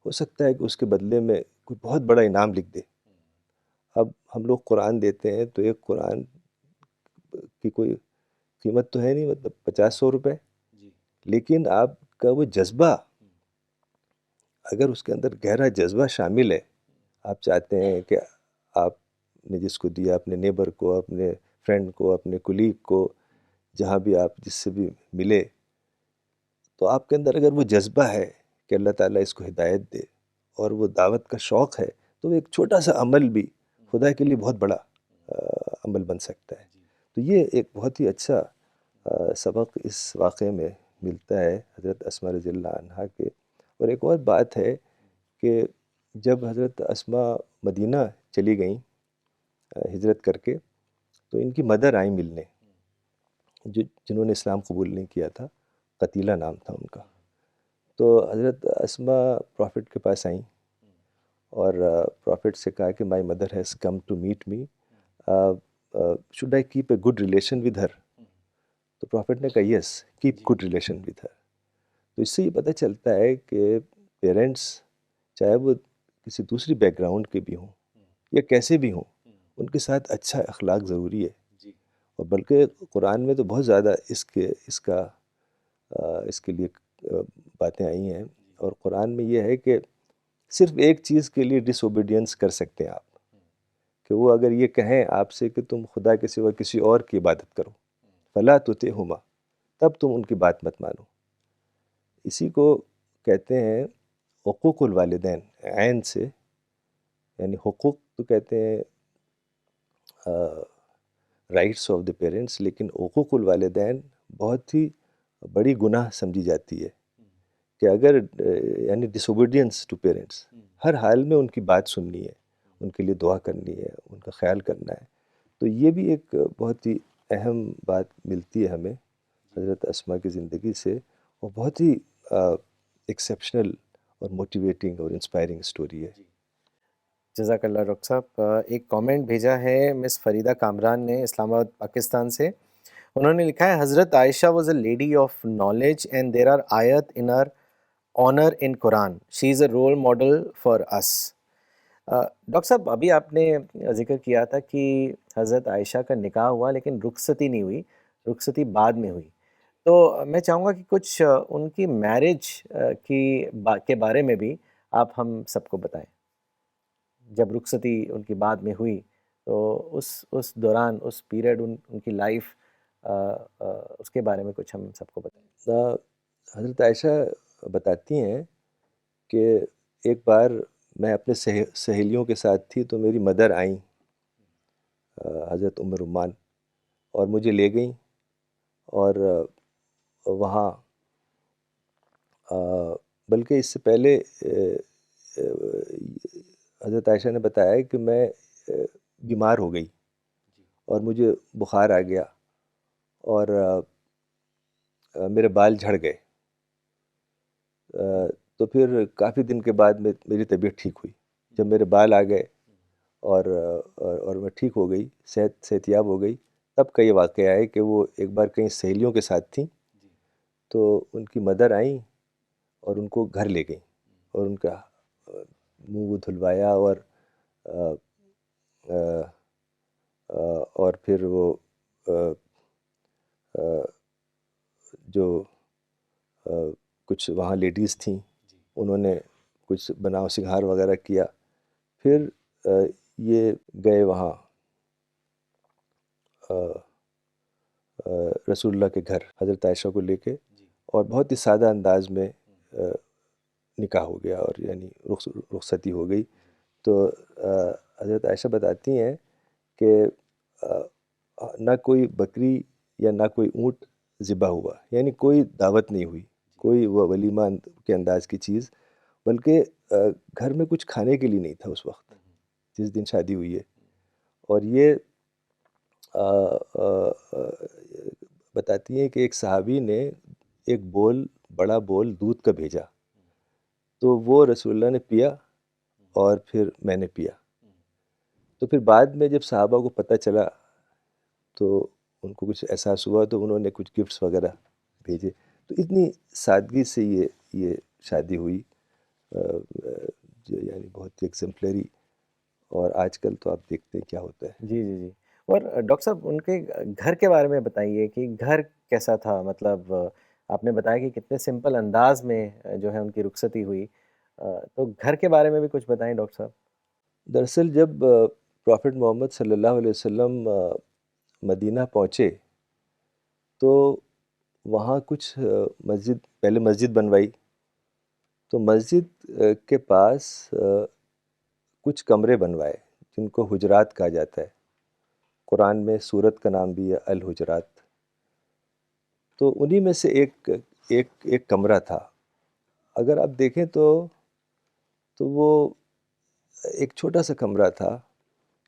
ہو سکتا ہے کہ اس کے بدلے میں کوئی بہت بڑا انعام لکھ دے. اب ہم لوگ قرآن دیتے ہیں تو ایک قرآن کی کوئی قیمت تو ہے نہیں، مطلب 50-100 روپے، لیکن آپ کا وہ جذبہ، اگر اس کے اندر گہرا جذبہ شامل ہے، آپ چاہتے ہیں کہ آپ نے جس کو دیا، اپنے نیبر کو، اپنے فرینڈ کو، اپنے کولیگ کو، جہاں بھی آپ جس سے بھی ملے، تو آپ کے اندر اگر وہ جذبہ ہے کہ اللہ تعالیٰ اس کو ہدایت دے اور وہ دعوت کا شوق ہے، تو ایک چھوٹا سا عمل بھی خدا کے لیے بہت بڑا عمل بن سکتا ہے. تو یہ ایک بہت ہی اچھا سبق اس واقعے میں ملتا ہے حضرت اسماء رضی اللہ عنہا کے. اور ایک اور بات ہے کہ جب حضرت اسماء مدینہ چلی گئیں ہجرت کر کے، تو ان کی مدر آئیں ملنے، جنہوں نے اسلام قبول نہیں کیا تھا، قتیلہ نام تھا ان کا. تو حضرت اسماء پرافٹ کے پاس آئیں اور پرافٹ سے کہا کہ my mother has come to meet me, should I keep a good relation with her. تو پرافٹ نے کہا yes, keep good relation with her. تو اس سے یہ پتہ چلتا ہے کہ پیرنٹس چاہے وہ کسی دوسری بیک گراؤنڈ کے بھی ہوں یا کیسے بھی ہوں، ان کے ساتھ اچھا اخلاق ضروری ہے. اور بلکہ قرآن میں تو بہت زیادہ اس کے لیے باتیں آئی ہیں، اور قرآن میں یہ ہے کہ صرف ایک چیز کے لیے ڈس اوبیڈینس کر سکتے ہیں آپ، کہ وہ اگر یہ کہیں آپ سے کہ تم خدا کے سوا کسی اور کی عبادت کرو، فلا تطعہما، تب تم ان کی بات مت مانو. اسی کو کہتے ہیں حقوق الوالدین، عین سے، یعنی حقوق تو کہتے ہیں رائٹس آف دی پیرنٹس، لیکن حقوق الوالدین بہت ہی بڑی گناہ سمجھی جاتی ہے، کہ اگر یعنی ڈس اوبیڈینس ٹو پیرنٹس، ہر حال میں ان کی بات سننی ہے، ان کے لیے دعا کرنی ہے، ان کا خیال کرنا ہے. تو یہ بھی ایک بہت ہی اہم بات ملتی ہے ہمیں حضرت اسماء کی زندگی سے، اور بہت ہی ایکسیپشنل اور موٹیویٹنگ اور انسپائرنگ اسٹوری ہے. جزاک اللہ ڈاکٹر صاحب. ایک کامنٹ بھیجا ہے مس فریدہ کامران نے اسلام آباد پاکستان سے. انہوں نے لکھا ہے حضرت Aisha was a lady of knowledge and there are آیت in her honour in Quran. She is a role model for us. Doctor صاحب ابھی آپ نے ذکر کیا تھا کہ حضرت عائشہ کا نکاح ہوا لیکن رخصتی نہیں ہوئی، رخصتی بعد میں ہوئی. تو میں چاہوں گا کہ کچھ ان کی میرج کے بارے میں بھی آپ ہم سب کو بتائیں. جب رخصتی ان کی بعد میں ہوئی تو اس دوران، اس پیریڈ ان کی لائف، اس کے بارے میں کچھ ہم سب کو بتائیں. حضرت عائشہ بتاتی ہیں کہ ایک بار میں اپنے سہیلیوں کے ساتھ تھی تو میری مدر آئیں، حضرت ام رمان، اور مجھے لے گئیں، اور وہاں بلکہ اس سے پہلے حضرت عائشہ نے بتایا کہ میں بیمار ہو گئی اور مجھے بخار آ گیا اور میرے بال جھڑ گئے. تو پھر کافی دن کے بعد میری طبیعت ٹھیک ہوئی. جب میرے بال آ گئے اور میں ٹھیک ہو گئی، صحت یاب ہو گئی، تب کا یہ واقعہ ہے کہ وہ ایک بار کہیں سہیلیوں کے ساتھ تھیں، تو ان کی مدر آئیں اور ان کو گھر لے گئیں اور ان کا منہ وہ دھلوایا اور پھر وہ جو کچھ وہاں لیڈیز تھیں انہوں نے کچھ بناؤ سنگھار وغیرہ کیا. پھر یہ گئے وہاں رسول اللہ کے گھر حضرت عائشہ کو لے کے, اور بہت ہی سادہ انداز میں نکاح ہو گیا اور یعنی رخصتی ہو گئی. تو حضرت عائشہ بتاتی ہیں کہ نہ کوئی بکری یا نہ کوئی اونٹ ذبح ہوا, یعنی کوئی دعوت نہیں ہوئی, کوئی وہ ولیمہ کے انداز کی چیز, بلکہ گھر میں کچھ کھانے کے لیے نہیں تھا اس وقت جس دن شادی ہوئی ہے. اور یہ بتاتی ہیں کہ ایک صحابی نے ایک بڑا بول دودھ کا بھیجا, تو وہ رسول اللہ نے پیا اور پھر میں نے پیا. تو پھر بعد میں جب صحابہ کو پتہ چلا تو ان کو کچھ احساس ہوا, تو انہوں نے کچھ گفٹس وغیرہ بھیجے. تو اتنی سادگی سے یہ شادی ہوئی, جو یعنی بہت ہی ایگزمپلری. اور آج کل تو آپ دیکھتے ہیں کیا ہوتا ہے. جی جی جی. اور ڈاکٹر صاحب ان کے گھر کے بارے میں بتائیے کہ گھر کیسا تھا. مطلب آپ نے بتایا کہ کتنے سمپل انداز میں جو ہے ان کی رخصتی ہوئی, تو گھر کے بارے میں بھی کچھ بتائیں ڈاکٹر صاحب. دراصل جب پرافٹ محمد صلی اللہ علیہ وسلم مدینہ پہنچے تو وہاں کچھ پہلے مسجد بنوائی. تو مسجد کے پاس کچھ کمرے بنوائے جن کو حجرات کہا جاتا ہے. قرآن میں سورت کا نام بھی ہے الحجرات. تو انہی میں سے ایک کمرہ تھا. اگر آپ دیکھیں تو وہ ایک چھوٹا سا کمرہ تھا,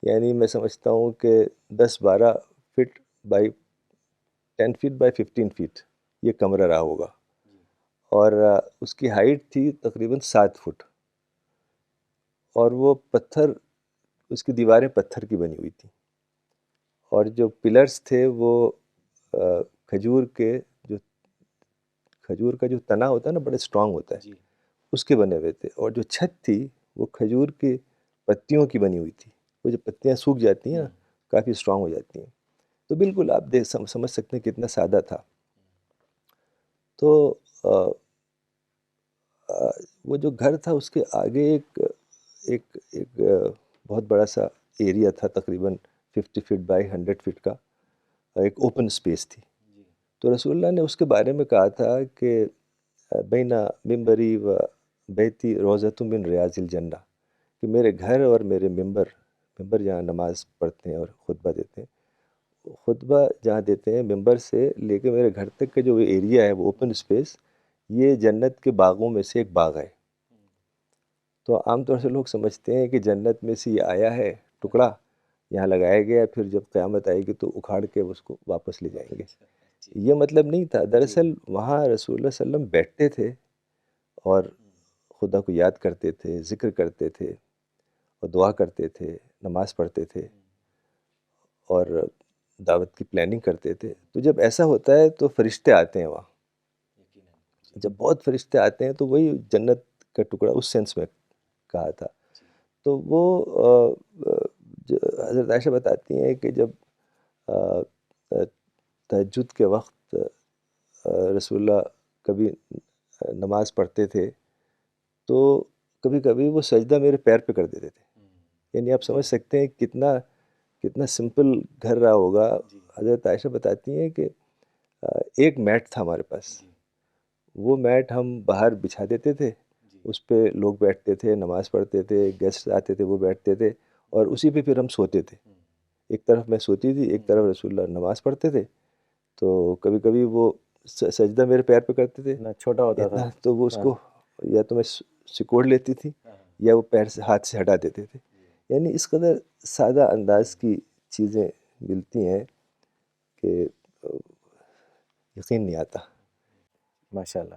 یعنی میں سمجھتا ہوں کہ 10-12 feet by 10 feet by 15 feet یہ کمرہ رہا ہوگا, اور اس کی ہائٹ تھی تقریباً 7 فٹ, اور وہ پتھر, اس کی دیواریں پتھر کی بنی ہوئی تھیں, اور جو پلرز تھے وہ کھجور کا جو تنا ہوتا ہے نا, بڑے اسٹرانگ ہوتا ہے, اس کے بنے ہوئے تھے. اور جو چھت تھی وہ کھجور کی پتیوں کی بنی ہوئی تھی. وہ جو پتیاں سوکھ جاتی ہیں کافی اسٹرانگ ہو جاتی ہیں. تو بالکل آپ سمجھ سکتے ہیں کتنا سادہ تھا. تو وہ جو گھر تھا اس کے آگے ایک بہت بڑا سا ایریا تھا, تقریباً 50 فٹ بائی 100 فٹ کا ایک اوپن اسپیس تھی. تو رسول اللہ نے اس کے بارے میں کہا تھا کہ بین ممبری و بیتی روضۃ من ریاض الجنہ, کہ میرے گھر اور میرے ممبر جہاں نماز پڑھتے ہیں اور خطبہ دیتے ہیں, خطبہ جہاں دیتے ہیں ممبر سے لے کے میرے گھر تک کا جو ایریا ہے وہ اوپن اسپیس, یہ جنت کے باغوں میں سے ایک باغ ہے. تو عام طور سے لوگ سمجھتے ہیں کہ جنت میں سے یہ آیا ہے ٹکڑا, یہاں لگایا گیا, پھر جب قیامت آئے گی تو اکھاڑ کے اس کو واپس لے جائیں گے. یہ مطلب نہیں تھا. دراصل وہاں رسول اللہ صلی اللہ علیہ وسلم بیٹھتے تھے اور خدا کو یاد کرتے تھے, ذکر کرتے تھے اور دعا کرتے تھے, نماز پڑھتے تھے اور دعوت کی پلاننگ کرتے تھے. تو جب ایسا ہوتا ہے تو فرشتے آتے ہیں وہاں. جب بہت فرشتے آتے ہیں تو وہی جنت کا ٹکڑا اس سینس میں کہا تھا. تو وہ حضرت عائشہ بتاتی ہیں کہ جب تہجد کے وقت رسول اللہ کبھی نماز پڑھتے تھے تو کبھی کبھی وہ سجدہ میرے پیر پہ کر دیتے تھے. یعنی آپ سمجھ سکتے ہیں کتنا سمپل گھر رہا ہوگا. حضرت عائشہ بتاتی ہیں کہ ایک میٹ تھا ہمارے پاس, وہ میٹ ہم باہر بچھا دیتے تھے, اس پہ لوگ بیٹھتے تھے, نماز پڑھتے تھے, گیسٹ آتے تھے وہ بیٹھتے تھے, اور اسی پہ پھر ہم سوتے تھے. ایک طرف میں سوتی تھی, ایک طرف رسول اللہ نماز پڑھتے تھے. تو کبھی کبھی وہ سجدہ میرے پیر پہ کرتے تھے, چھوٹا ہوتا تھا اتنا تو وہ اس کو یا تو میں سکوڑ لیتی تھی یا وہ پیر سے ہاتھ سے ہٹا دیتے تھے. یعنی اس قدر سادہ انداز کی چیزیں ملتی ہیں کہ یقین نہیں آتا. ماشاء اللہ.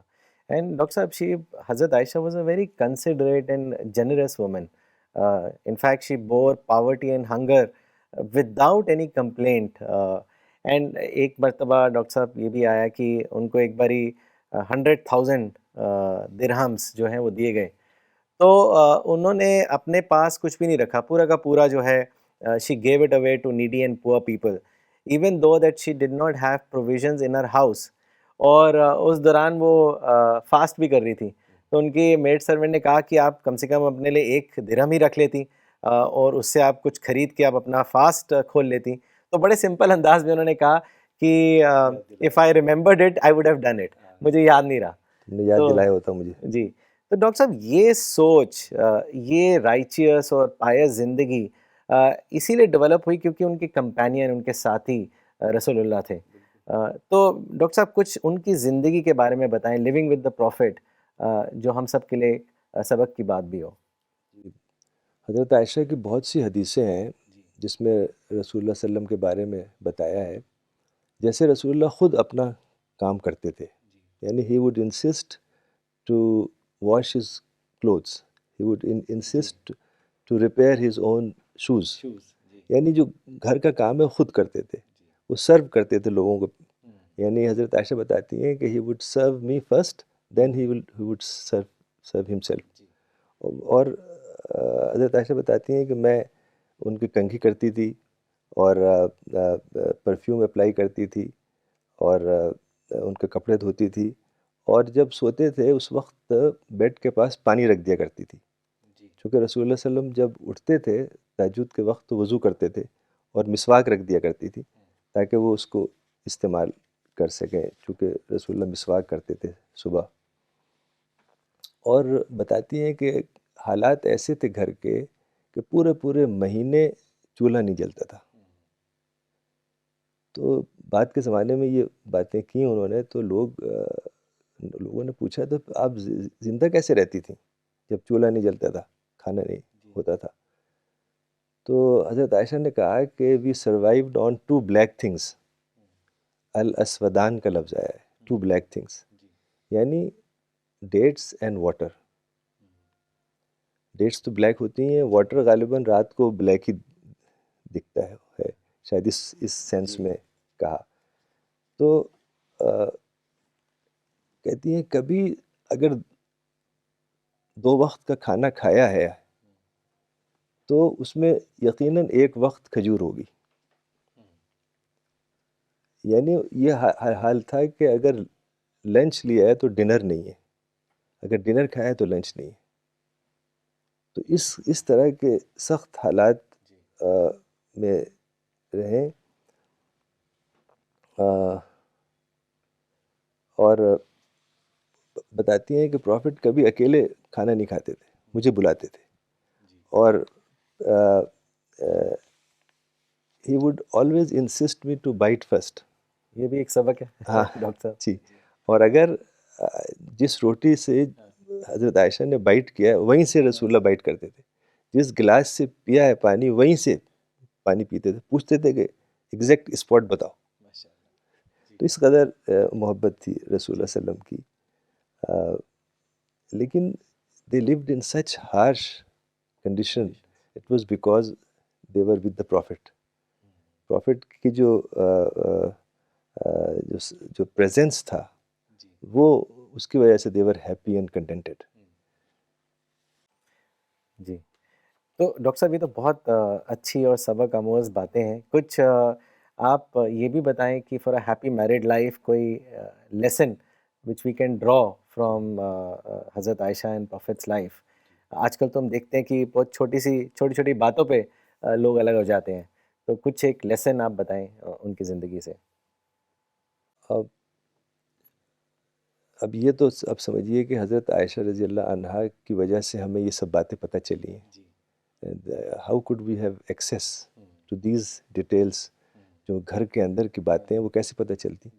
اینڈ ڈاکٹر صاحب, حضرت Aisha was a very considerate and generous woman. In fact she bore poverty and hunger without any complaint. And ایک مرتبہ ڈاکٹر صاحب یہ بھی آیا کہ ان کو ایک باری 100,000 درہمس جو ہیں وہ دیے گئے. تو انہوں نے اپنے پاس کچھ بھی نہیں رکھا، پورا کا پورا جو ہے she gave it away to needy and poor people even though that she did not have provisions in her house. اور اس دوران وہ فاسٹ بھی کر رہی تھی. تو ان کی میڈ سرونٹ نے کہا کہ آپ کم سے کم اپنے لیے 1 درہم ہی رکھ لیتی اور اس سے آپ کچھ خرید کے آپ اپنا فاسٹ کھول لیتی. تو بڑے سمپل انداز میں انہوں نے کہا کہ if I remembered it I would have done it. مجھے یاد نہیں رہا. تم نے یاد تو دلایا ہوتا مجھے. جی، تو ڈاکٹر صاحب یہ سوچ یہ رائچیس اور پائس زندگی اسی لیے ڈیولپ ہوئی کیونکہ ان کے کمپینین، ان کے ساتھی رسول اللہ تھے. تو ڈاکٹر صاحب کچھ ان کی زندگی کے بارے میں بتائیں، لیونگ ود دا پروفٹ، جو ہم سب کے لیے سبق کی بات بھی ہو. حضرت عائشہ کی بہت سی حدیثیں ہیں جس میں رسول اللہ صلی اللہ علیہ وسلم کے بارے میں بتایا ہے. جیسے رسول اللہ خود اپنا کام کرتے تھے، یعنی he would insist to wash his clothes, he would insist to repair his own shoes. یعنی جو گھر کا کام ہے خود کرتے تھے، وہ سرو کرتے تھے لوگوں کو. یعنی حضرت عائشہ بتاتی ہیں کہ he would serve me first then he would serve himself. اور حضرت عائشہ بتاتی ہیں کہ میں ان کی کنگھی کرتی تھی اور پرفیوم اپلائی کرتی تھی اور ان کے کپڑے دھوتی تھی، اور جب سوتے تھے اس وقت بیڈ کے پاس پانی رکھ دیا کرتی تھی. چونکہ رسول اللہ صلی اللہ علیہ وسلم جب اٹھتے تھے تہجد کے وقت تو وضو کرتے تھے اور مسواک رکھ دیا کرتی تھی تاکہ وہ اس کو استعمال کر سکیں، چونکہ رسول اللہ مسواک کرتے تھے صبح. اور بتاتی ہیں کہ حالات ایسے تھے گھر کے کہ پورے پورے مہینے چولہا نہیں جلتا تھا. تو بعد کے زمانے میں یہ باتیں کی انہوں نے، تو لوگوں نے پوچھا تو آپ زندہ کیسے رہتی تھیں جب چولہا نہیں جلتا تھا، کھانا نہیں ہوتا تھا؟ تو حضرت عائشہ نے کہا کہ وی سروائیوڈ آن 2 بلیک تھنگس. الاسودان کا لفظ آیا ہے، 2 بلیک تھنگس، یعنی ڈیٹس اینڈ واٹر. ڈیٹس تو بلیک ہوتی ہیں، واٹر غالباً رات کو بلیک ہی دکھتا ہے شاید اس سینس میں کہا. تو کہتی ہیں کبھی اگر 2 وقت کا کھانا کھایا ہے تو اس میں یقیناً 1 وقت کھجور ہوگی. یعنی یہ حال تھا کہ اگر لنچ لیا ہے تو ڈنر نہیں ہے، اگر ڈنر کھایا ہے تو لنچ نہیں ہے. تو اس طرح کے سخت حالات میں رہیں. اور بتاتی ہیں کہ پروفٹ کبھی اکیلے کھانا نہیں کھاتے تھے، مجھے بلاتے تھے. اور he would always insist me to bite first. یہ بھی ایک سبق ہے ہاں ڈاکٹر صاحب. جی. اور اگر جس روٹی سے حضرت عائشہ نے بائٹ کیا ہے وہیں سے رسول اللہ بائٹ کرتے تھے. جس گلاس سے پیا ہے پانی وہیں سے پانی پیتے تھے. پوچھتے تھے کہ ایگزیکٹ اسپاٹ بتاؤ. تو اس قدر محبت تھی رسول اللہ صلی اللہ علیہ وسلم کی. لیکن they lived in such harsh condition. It was because they were with the Prophet. Prophet کی جو پریزنس تھا وہ اس کی وجہ سے they were happy and contented. جی، تو ڈاکٹر صاحب یہ تو بہت اچھی اور سبق آموز باتیں ہیں. کچھ آپ یہ بھی بتائیں کہ for a happy married life کوئی lesson which we can draw from حضرت عائشہ اینڈ پروفیٹس لائف. آج کل تو ہم دیکھتے ہیں کہ بہت چھوٹی چھوٹی باتوں پہ لوگ الگ ہو جاتے ہیں. تو کچھ ایک لیسن آپ بتائیں ان کی زندگی سے. اب یہ تو اب سمجھیے کہ حضرت عائشہ رضی اللہ عنہا کی وجہ سے ہمیں یہ سب باتیں پتہ چلی ہیں. How could we have access to these details? جو گھر کے اندر کی باتیں ہیں وہ کیسے پتہ چلتی؟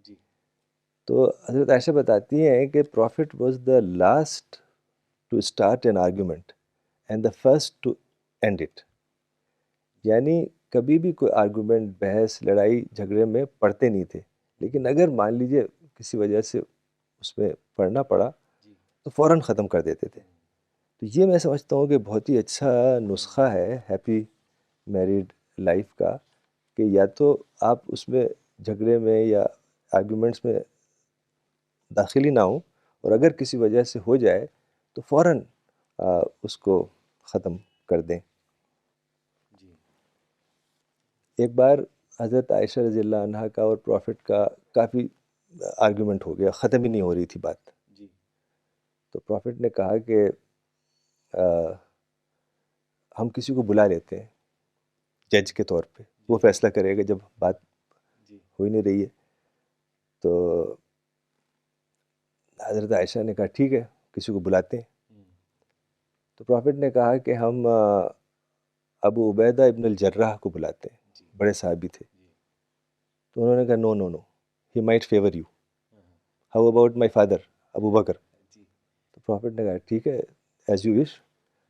تو حضرت عائشہ بتاتی ہیں کہ prophet was the last to start an argument and the first to end it. یعنی کبھی بھی کوئی آرگومنٹ، بحث، لڑائی جھگڑے میں پڑتے نہیں تھے، لیکن اگر مان لیجیے کسی وجہ سے اس میں پڑھنا پڑا تو فوراً ختم کر دیتے تھے. تو یہ میں سمجھتا ہوں کہ بہت ہی اچھا نسخہ ہے ہیپی میریڈ لائف کا، کہ یا تو آپ اس میں جھگڑے میں یا آرگومنٹس میں داخلی نہ ہوں، اور اگر کسی وجہ سے ہو جائے تو فوراً اس کو ختم کر دیں۔ جی ایک بار حضرت عائشہ رضی اللہ عنہا کا اور پروفٹ کا کافی آرگیومنٹ ہو گیا، ختم ہی نہیں ہو رہی تھی بات۔ جی تو پروفٹ نے کہا کہ ہم کسی کو بلا لیتے ہیں جج کے طور پہ، وہ فیصلہ کرے گا جب بات جی ہو ہی نہیں رہی ہے۔ تو حضرت عائشہ نے کہا ٹھیک ہے، کسی کو بلاتے ہیں۔ تو پروفٹ نے کہا کہ ہم ابو عبیدہ ابن الجراح کو بلاتے ہیں، بڑے صحابی تھے۔ تو انہوں نے کہا no no no, he might favour you, how about my father Abu Bakr? تو پروفٹ نے کہا ٹھیک ہے، ایز یو وش۔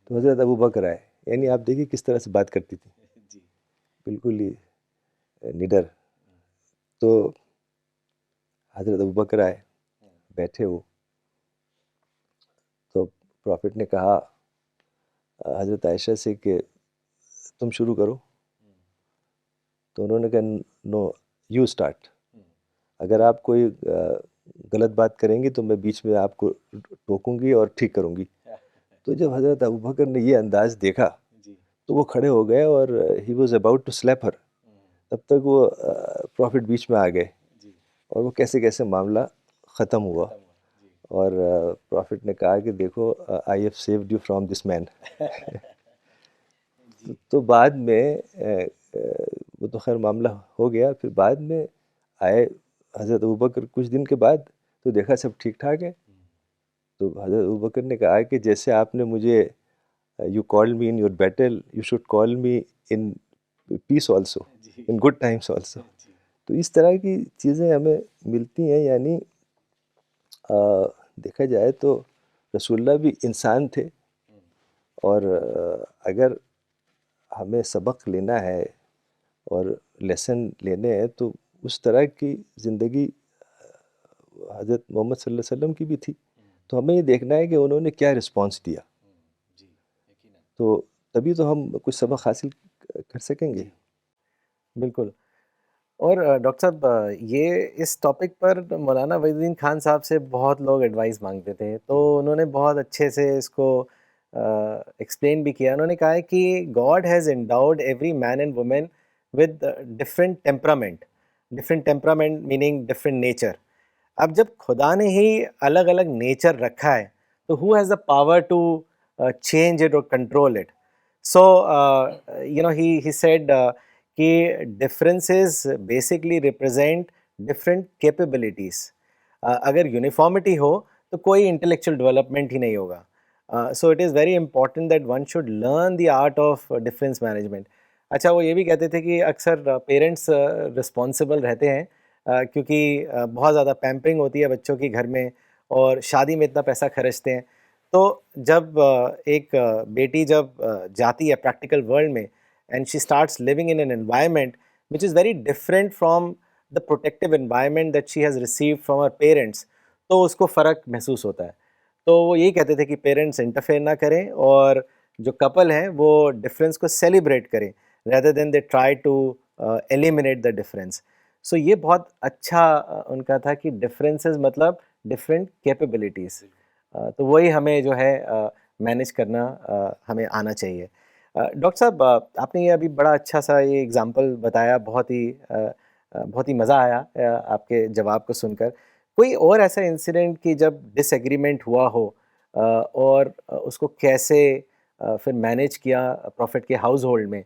تو حضرت ابو بکر آئے، یعنی آپ دیکھیے کس طرح سے بات کرتی تھی، بالکل ہی نڈر۔ تو حضرت ابو بکر آئے، بیٹھے وہ، تو پروفٹ نے کہا حضرت عائشہ سے کہ تم شروع کرو۔ تو انہوں نے کہا نو، یو اسٹارٹ، اگر آپ کوئی غلط بات کریں گی تو میں بیچ میں آپ کو ٹوکوں گی اور ٹھیک کروں گی۔ تو جب حضرت ابو بکر نے یہ انداز دیکھا تو وہ کھڑے ہو گئے، اور he was about to slap her, تب تک وہ پروفٹ بیچ میں آ گئے، اور وہ کیسے کیسے معاملہ ختم ہوا۔ اور پروفٹ نے کہا کہ دیکھو I have saved you from this man. تو بعد میں وہ تو خیر معاملہ ہو گیا، پھر بعد میں آئے حضرت ابوبکر کچھ دن کے بعد، تو دیکھا سب ٹھیک ٹھاک ہے۔ تو حضرت ابوبکر نے کہا کہ جیسے آپ نے مجھے you call me in your battle, you should call me in peace also, in good times also. تو اس طرح کی چیزیں ہمیں ملتی ہیں، یعنی دیکھا جائے تو رسول اللہ بھی انسان تھے، اور اگر ہمیں سبق لینا ہے اور لیسن لینے ہیں تو اس طرح کی زندگی حضرت محمد صلی اللہ علیہ وسلم کی بھی تھی۔ تو ہمیں یہ دیکھنا ہے کہ انہوں نے کیا رسپانس دیا، تو تبھی تو ہم کچھ سبق حاصل کر سکیں گے۔ بالکل۔ اور ڈاکٹر صاحب یہ اس ٹاپک پر مولانا وحید الدین خان صاحب سے بہت لوگ ایڈوائس مانگتے تھے، تو انہوں نے بہت اچھے سے اس کو ایکسپلین بھی کیا۔ انہوں نے کہا ہے کہ God has endowed every man and woman with different temperament meaning different nature. اب جب خدا نے ہی الگ الگ نیچر رکھا ہے تو who has the power to change it اور control it? So he said کہ differences basically represent different capabilities. اگر یونیفارمٹی ہو تو کوئی انٹلیکچوئل ڈیولپمنٹ ہی نہیں ہوگا۔ So it is very important that one should learn the art of difference management. اچھا، وہ یہ بھی کہتے تھے کہ اکثر پیرنٹس رسپانسبل رہتے ہیں کیونکہ بہت زیادہ پیمپرنگ ہوتی ہے بچوں کی گھر میں، اور شادی میں اتنا پیسہ خرچتے ہیں۔ تو جب ایک بیٹی جب جاتی ہے پریکٹیکل ورلڈ میں and she starts living in an environment which is very different from the protective environment that she has received from her parents، تو اس کو فرق محسوس ہوتا ہے۔ تو وہ یہی کہتے تھے کہ پیرنٹس انٹرفیئر نہ کریں، اور جو کپل ہیں وہ ڈفرینس کو سیلیبریٹ کریں rather than they try to eliminate the difference۔ سو یہ بہت اچھا ان کا تھا کہ ڈفرینسز مطلب ڈفرینٹ کیپیبلٹیز، تو وہی ہمیں جو ہے مینیج کرنا ہمیں آنا چاہیے۔ ڈاکٹر صاحب آپ نے یہ ابھی بڑا اچھا سا یہ اگزامپل بتایا، بہت ہی مزہ آیا آپ کے جواب کو سن کر۔ کوئی اور ایسا انسیڈنٹ کہ جب ڈس ایگریمنٹ ہوا ہو اور اس کو کیسے پھر مینیج کیا پروفٹ کے ہاؤس ہولڈ میں،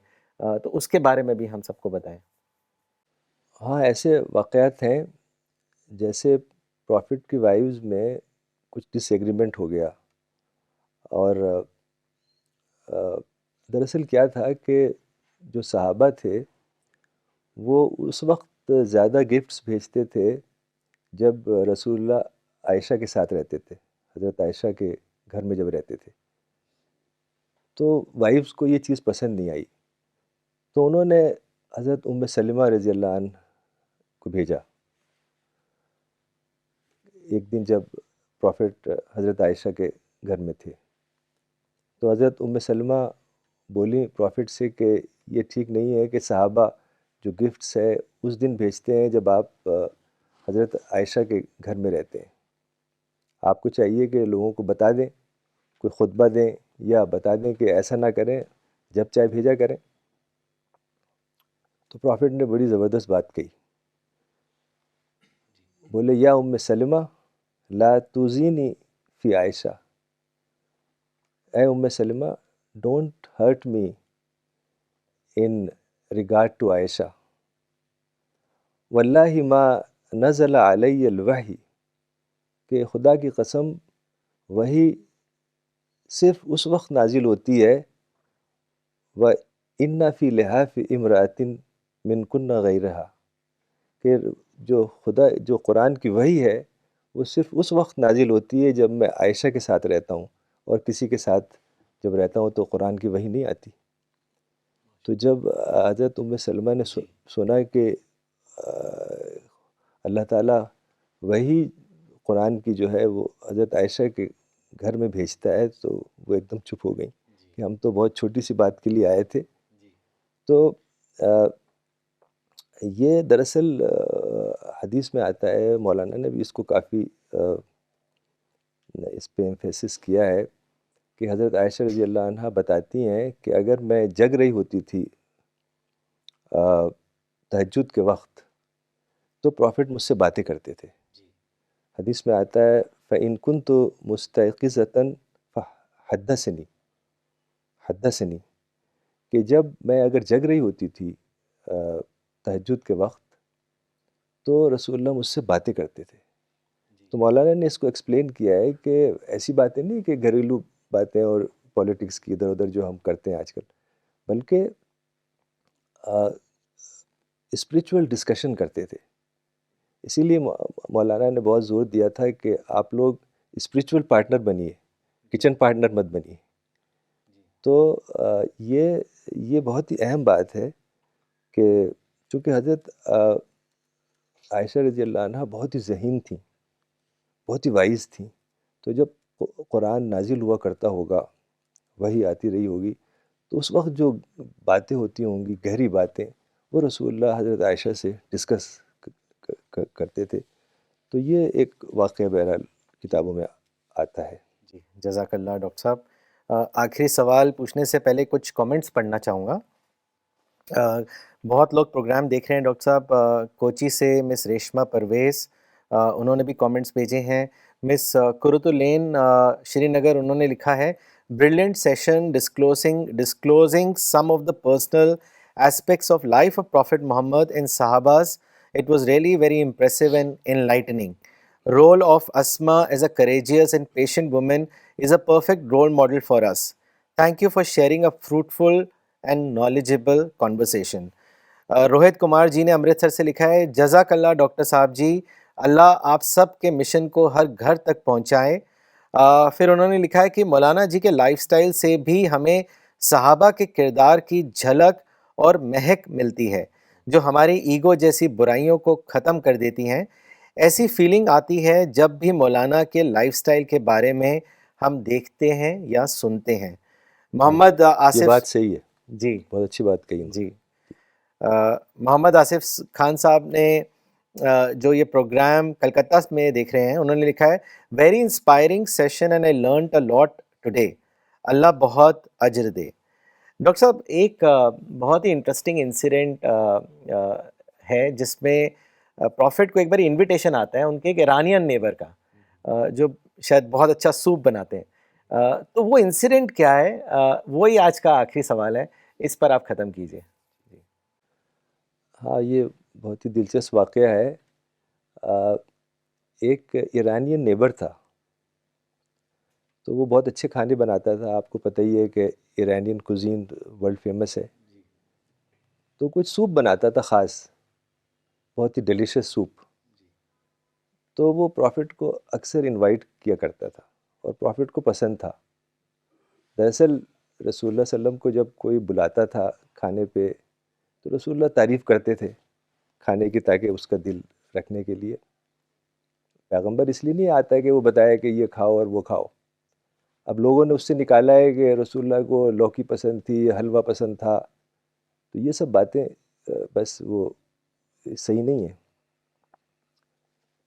تو اس کے بارے میں بھی ہم سب کو بتائیں۔ ہاں، ایسے واقعات ہیں، جیسے پروفٹ کی وائفز میں کچھ ڈس ایگریمنٹ ہو گیا، اور دراصل کیا تھا کہ جو صحابہ تھے وہ اس وقت زیادہ گفٹس بھیجتے تھے جب رسول اللہ عائشہ کے ساتھ رہتے تھے، حضرت عائشہ کے گھر میں جب رہتے تھے، تو وائفز کو یہ چیز پسند نہیں آئی، تو انہوں نے حضرت ام سلمہ رضی اللہ عنہ کو بھیجا۔ ایک دن جب پروفٹ حضرت عائشہ کے گھر میں تھے تو حضرت ام سلمہ بولی پروفٹ سے کہ یہ ٹھیک نہیں ہے کہ صحابہ جو گفٹس ہے اس دن بھیجتے ہیں جب آپ حضرت عائشہ کے گھر میں رہتے ہیں۔ آپ کو چاہیے کہ لوگوں کو بتا دیں، کوئی خطبہ دیں یا بتا دیں کہ ایسا نہ کریں، جب چاہے بھیجا کریں. تو پرافٹ نے بڑی زبردست بات کہی. بولے یا ام سلمہ لا توزینی فی Aisha, O Umm Salama don't hurt me in regard to Aisha, واللہ ما نزل علی الوحی، کہ خدا کی قسم وہی صرف اس وقت نازل ہوتی ہے و ان فی لحاف امرأۃ من کن غیرہا، کہ جو قرآن کی وحی ہے وہ صرف اس وقت نازل ہوتی ہے جب میں عائشہ کے ساتھ رہتا ہوں، اور کسی کے ساتھ جب رہتا ہوں تو قرآن کی وحی نہیں آتی. تو جب حضرت ام سلمہ نے سنا کہ اللہ تعالیٰ وہی قرآن کی جو ہے وہ حضرت عائشہ کے گھر میں بھیجتا ہے، تو وہ ایک دم چپ ہو گئیں کہ ہم تو بہت چھوٹی سی بات کے لیے آئے تھے. تو یہ دراصل حدیث میں آتا ہے، مولانا نے بھی اس کو کافی اس پہ ایمفیسس کیا ہے کہ حضرت عائشہ رضی اللہ عنہ بتاتی ہیں کہ اگر میں جگ رہی ہوتی تھی تہجد کے وقت تو پرافٹ مجھ سے باتیں کرتے تھے. حدیث میں آتا ہے فَإِن كُنْتُ مُسْتَيْقِظَةً حدثنی، کہ جب میں اگر جگ رہی ہوتی تھی تہجد کے وقت تو رسول اللہ مجھ سے باتیں کرتے تھے. تو مولانا نے اس کو ایکسپلین کیا ہے کہ ایسی باتیں نہیں کہ گھریلو باتیں اور پولیٹکس کی ادھر ادھر جو ہم کرتے ہیں آج کل، بلکہ اسپریچول ڈسکشن کرتے تھے. اسی لیے مولانا نے بہت زور دیا تھا کہ آپ لوگ اسپریچول پارٹنر بنیے، کچن پارٹنر مت بنیے. تو یہ بہت ہی اہم بات ہے کہ چونکہ حضرت عائشہ رضی اللہ عنہ بہت ہی ذہین تھیں، بہت ہی وائز تھیں. تو جب قرآن نازل ہوا کرتا ہوگا، وحی آتی رہی ہوگی، تو اس وقت جو باتیں ہوتی ہوں گی، گہری باتیں، وہ رسول اللہ حضرت عائشہ سے ڈسکس کرتے تھے. تو یہ ایک واقعہ بہرحال کتابوں میں آتا ہے. جی جزاک اللہ ڈاکٹر صاحب. آخری سوال پوچھنے سے پہلے کچھ کامنٹس پڑھنا چاہوں گا. بہت لوگ پروگرام دیکھ رہے ہیں ڈاکٹر صاحب. کوچی سے مس ریشما پرویز انہوں نے بھی کامنٹس بھیجے ہیں. مس کرت الین شری نگر انہوں نے لکھا ہے brilliant session disclosing some of the personal aspects of life of Prophet Muhammad and Sahabas. It was really very impressive and enlightening. Role of Asma as a courageous and patient woman is a perfect role model for us. Thank you for sharing a fruitful and knowledgeable conversation. Rohit Kumar ji نے امرتسر سے لکھا ہے جزاک اللہ doctor صاحب جی، اللہ آپ سب کے mission کو ہر گھر تک پہنچائے. پھر انہوں نے لکھا ہے کہ مولانا جی کے لائف سٹائل سے بھی ہمیں صحابہ کے کردار کی جھلک اور مہک ملتی ہے جو ہماری ایگو جیسی برائیوں کو ختم کر دیتی ہیں. ایسی فیلنگ آتی ہے جب بھی مولانا کے لائف سٹائل کے بارے میں ہم دیکھتے ہیں یا سنتے ہیں. محمد یہ آصف بات صحیح ہے، جی بہت اچھی بات کہی. جی محمد آصف خان صاحب نے جو یہ پروگرام کلکتہ میں دیکھ رہے ہیں، انہوں نے لکھا ہے very inspiring session and I learned a lot today. Allah بہت اجر دے. ڈاکٹر صاحب ایک بہت ہی انٹرسٹنگ انسیڈنٹ ہے جس میں پروفٹ کو ایک بار انویٹیشن آتا ہے ان کے ایک ایرانین نیبر کا جو شاید بہت اچھا سوپ بناتے ہیں. تو وہ انسیڈنٹ کیا ہے؟ وہی آج کا آخری سوال ہے، اس پر آپ ختم کیجیے. ہاں، یہ بہت ہی دلچسپ واقعہ ہے. ایک ایرانین نیبر تھا، تو وہ بہت اچھے کھانے بناتا تھا. آپ کو پتہ ہی ہے کہ ایرانین کوزین ورلڈ فیمس ہے. تو کچھ سوپ بناتا تھا خاص، بہت ہی ڈیلیشس سوپ. تو وہ پرافٹ کو اکثر انوائٹ کیا کرتا تھا اور پرافٹ کو پسند تھا. دراصل رسول اللہ صلی اللہ علیہ وسلم کو جب کوئی بلاتا تھا کھانے پہ تو رسول اللہ تعریف کرتے تھے کھانے کی، تاکہ اس کا دل رکھنے کے لیے. پیغمبر اس لیے نہیں آتا کہ وہ بتایا کہ یہ کھاؤ اور وہ کھاؤ. اب لوگوں نے اس سے نکالا ہے کہ رسول اللہ کو لوکی پسند تھی، حلوہ پسند تھا. تو یہ سب باتیں بس وہ صحیح نہیں ہیں.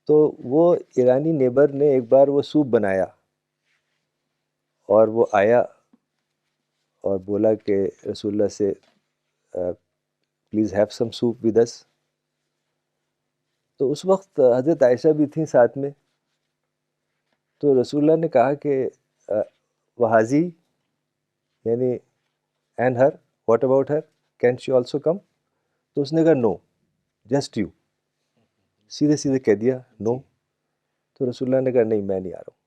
تو وہ ایرانی نیبر نے ایک بار وہ سوپ بنایا اور وہ آیا اور بولا کہ رسول اللہ سے please have some soup with us. تو اس وقت حضرت عائشہ بھی تھیں ساتھ میں. تو رسول اللہ نے کہا کہ وحازی یعنی and Hare what about her can she also come. تو اس نے کہا نو جسٹ یو، سیدھے سیدھے کہہ دیا نو. تو رسول اللہ نے کہا نہیں میں نہیں آ رہا ہوں.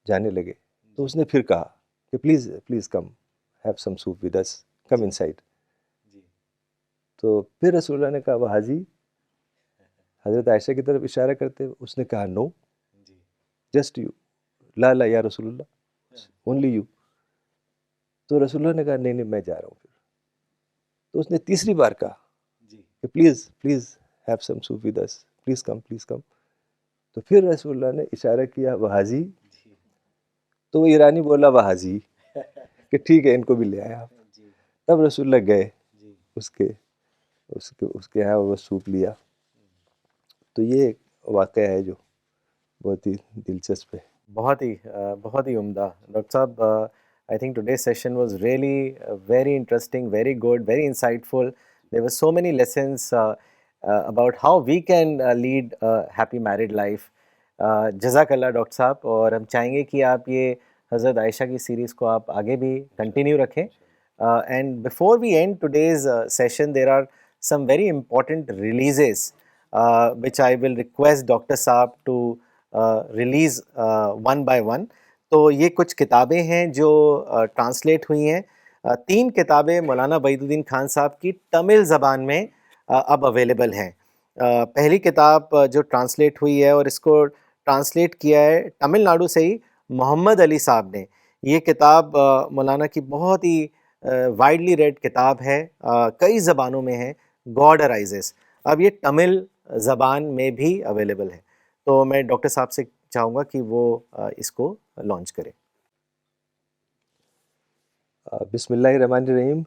جانے لگے تو اس نے پھر کہا کہ please please come have some soup with us, come inside. تو پھر رسول اللہ نے کہا وہ حاجی، حضرت عائشہ کی طرف اشارہ کرتے ہوئے اس نے کہا نو جسٹ یو، لا لا یا رسول اللہ اونلی یو. تو رسول اللہ نے کہا نہیں نہیں میں جا رہا ہوں. پھر تو اس نے تیسری بار کہا کہ please please have some soup with us, please come please come. تو پھر رسول اللہ نے اشارہ کیا وہ حاجی. تو وہ ایرانی بولا وہ حاجی کہ ٹھیک ہے ان کو بھی لے آیا آپ. تب رسول اللہ گئے اس کے یہاں وہ سوپ لیا. تو یہ ایک واقعہ ہے جو بہت ہی دلچسپ ہے. بہت ہی عمدہ ڈاکٹر صاحب. I think today's session was really very interesting, very good, very insightful. There were so many lessons about how we can lead a happy married life. جزاک اللہ ڈاکٹر صاحب. اور ہم چاہیں گے کہ آپ یہ حضرت عائشہ کی سیریز کو آپ آگے بھی کنٹینیو رکھیں. And before we end today's session there are some very important releases which I will request doctor صاحب to release one by one. تو یہ کچھ کتابیں ہیں جو ٹرانسلیٹ ہوئی ہیں. 3 کتابیں مولانا وحید الدین خان صاحب کی تمل زبان میں اب اویلیبل ہیں. پہلی کتاب جو ٹرانسلیٹ ہوئی ہے اور اس کو ٹرانسلیٹ کیا ہے تمل ناڈو سے ہی محمد علی صاحب نے. یہ کتاب مولانا کی بہت ہی وائڈلی ریڈ کتاب ہے، کئی زبانوں میں ہے، گاڈ ارائزز. اب یہ تمل زبان میں بھی اویلیبل ہے. تو میں ڈاکٹر صاحب سے چاہوں گا کہ وہ اس کو لانچ کریں. بسم اللہ الرحمن الرحیم.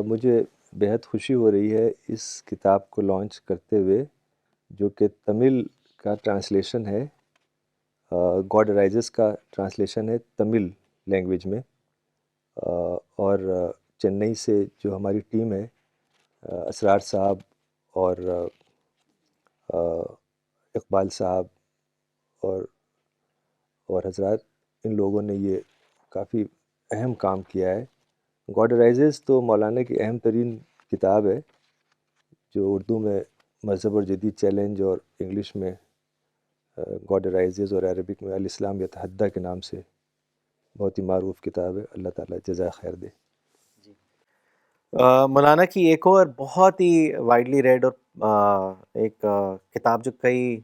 مجھے بہت خوشی ہو رہی ہے اس کتاب کو لانچ کرتے ہوئے جو کہ تمل کا ٹرانسلیشن ہے. گاڈ ارائزز کا ٹرانسلیشن ہے تمل لینگویج میں. اور چنئی سے جو ہماری ٹیم ہے اسرار صاحب اور اقبال صاحب اور حضرات، ان لوگوں نے یہ کافی اہم کام کیا ہے. گاڈ ارائزز تو مولانا کی اہم ترین کتاب ہے جو اردو میں مذہب اور جدید چیلنج اور انگلش میں گاڈ ارائزز اور عربک میں الاسلام یتحدی کے نام سے بہت ہی معروف کتاب ہے. اللہ تعالیٰ جزائے خیر دے. مولانا کی ایک اور بہت ہی وائڈلی ریڈ اور ایک کتاب جو کئی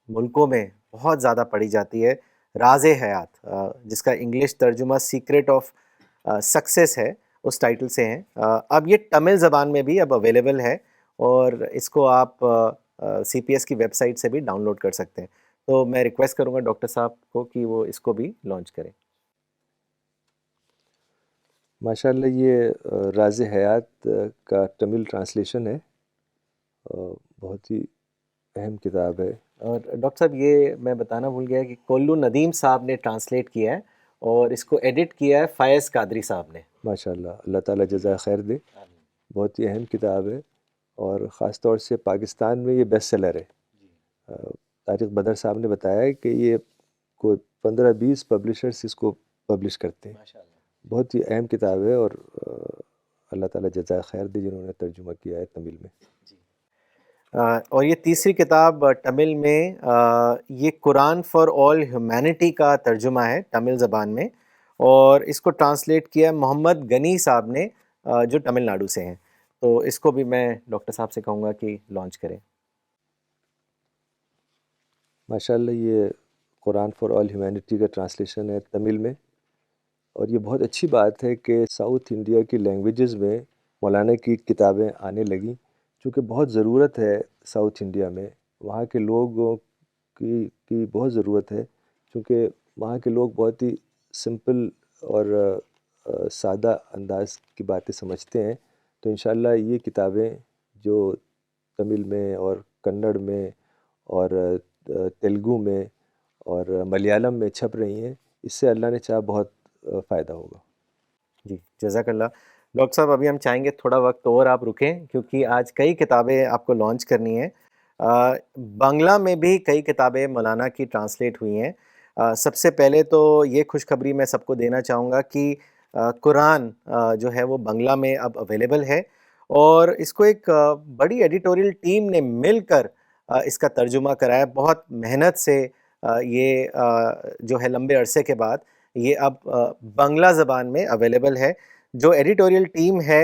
ملکوں میں بہت زیادہ پڑھی جاتی ہے، راز حیات، جس کا انگلش ترجمہ سیکرٹ آف سکسیس ہے، اس ٹائٹل سے ہیں. اب یہ تمل زبان میں بھی اب اویلیبل ہے اور اس کو آپ سی پی ایس کی ویب سائٹ سے بھی ڈاؤن لوڈ کر سکتے ہیں. تو میں ریکویسٹ کروں گا ڈاکٹر صاحب کو کہ وہ اس کو بھی لانچ کریں. ماشاء اللہ یہ راز حیات کا تمل ٹرانسلیشن ہے، بہت ہی اہم کتاب ہے. اور ڈاکٹر صاحب یہ میں بتانا بھول گیا کہ کولو ندیم صاحب نے ٹرانسلیٹ کیا ہے اور اس کو ایڈٹ کیا ہے فیض قادری صاحب نے. ماشاء اللہ، اللہ تعالیٰ جزائے خیر دے. بہت ہی اہم کتاب ہے اور خاص طور سے پاکستان میں یہ بیسٹ سیلر ہے. طارق بدر صاحب نے بتایا ہے کہ یہ کوئی 15-20 پبلشرز اس کو پبلش کرتے ہیں. بہت ہی اہم کتاب ہے اور اللہ تعالیٰ جزائے خیر دے جنہوں نے ترجمہ کیا ہے تمل میں. اور یہ تیسری کتاب تمل میں یہ قرآن فار آل ہیومینٹی کا ترجمہ ہے تمل زبان میں، اور اس کو ٹرانسلیٹ کیا محمد غنی صاحب نے جو تمل ناڈو سے ہیں. تو اس کو بھی میں ڈاکٹر صاحب سے کہوں گا کہ لانچ کریں. ماشاء اللہ یہ قرآن فار آل ہیومینٹی کا ٹرانسلیشن ہے تمل میں، اور یہ بہت اچھی بات ہے کہ ساؤتھ انڈیا کی لینگویجز میں مولانا کی کتابیں آنے لگیں، چونکہ بہت ضرورت ہے ساؤتھ انڈیا میں. وہاں کے لوگوں کی بہت ضرورت ہے چونکہ وہاں کے لوگ بہت ہی سمپل اور سادہ انداز کی باتیں سمجھتے ہیں. تو انشاءاللہ یہ کتابیں جو تمل میں اور کنڑ میں اور تیلگو میں اور ملیالم میں چھپ رہی ہیں. اس سے اللہ نے چاہا بہت فائدہ ہوگا. جی جزاک اللہ. ڈاکٹر صاحب ابھی ہم چاہیں گے تھوڑا وقت اور آپ رکیں کیونکہ آج کئی کتابیں آپ کو لانچ کرنی ہیں. بنگلہ میں بھی کئی کتابیں مولانا کی ٹرانسلیٹ ہوئی ہیں. سب سے پہلے تو یہ خوشخبری میں سب کو دینا چاہوں گا کہ قرآن جو ہے وہ بنگلہ میں اب اویلیبل ہے اور اس کو ایک بڑی ایڈیٹوریل ٹیم نے مل کر اس کا ترجمہ کرایا. بہت محنت سے یہ جو ہے لمبے عرصے کے بعد یہ اب بنگلہ زبان میں اویلیبل ہے. جو ایڈیٹوریل ٹیم ہے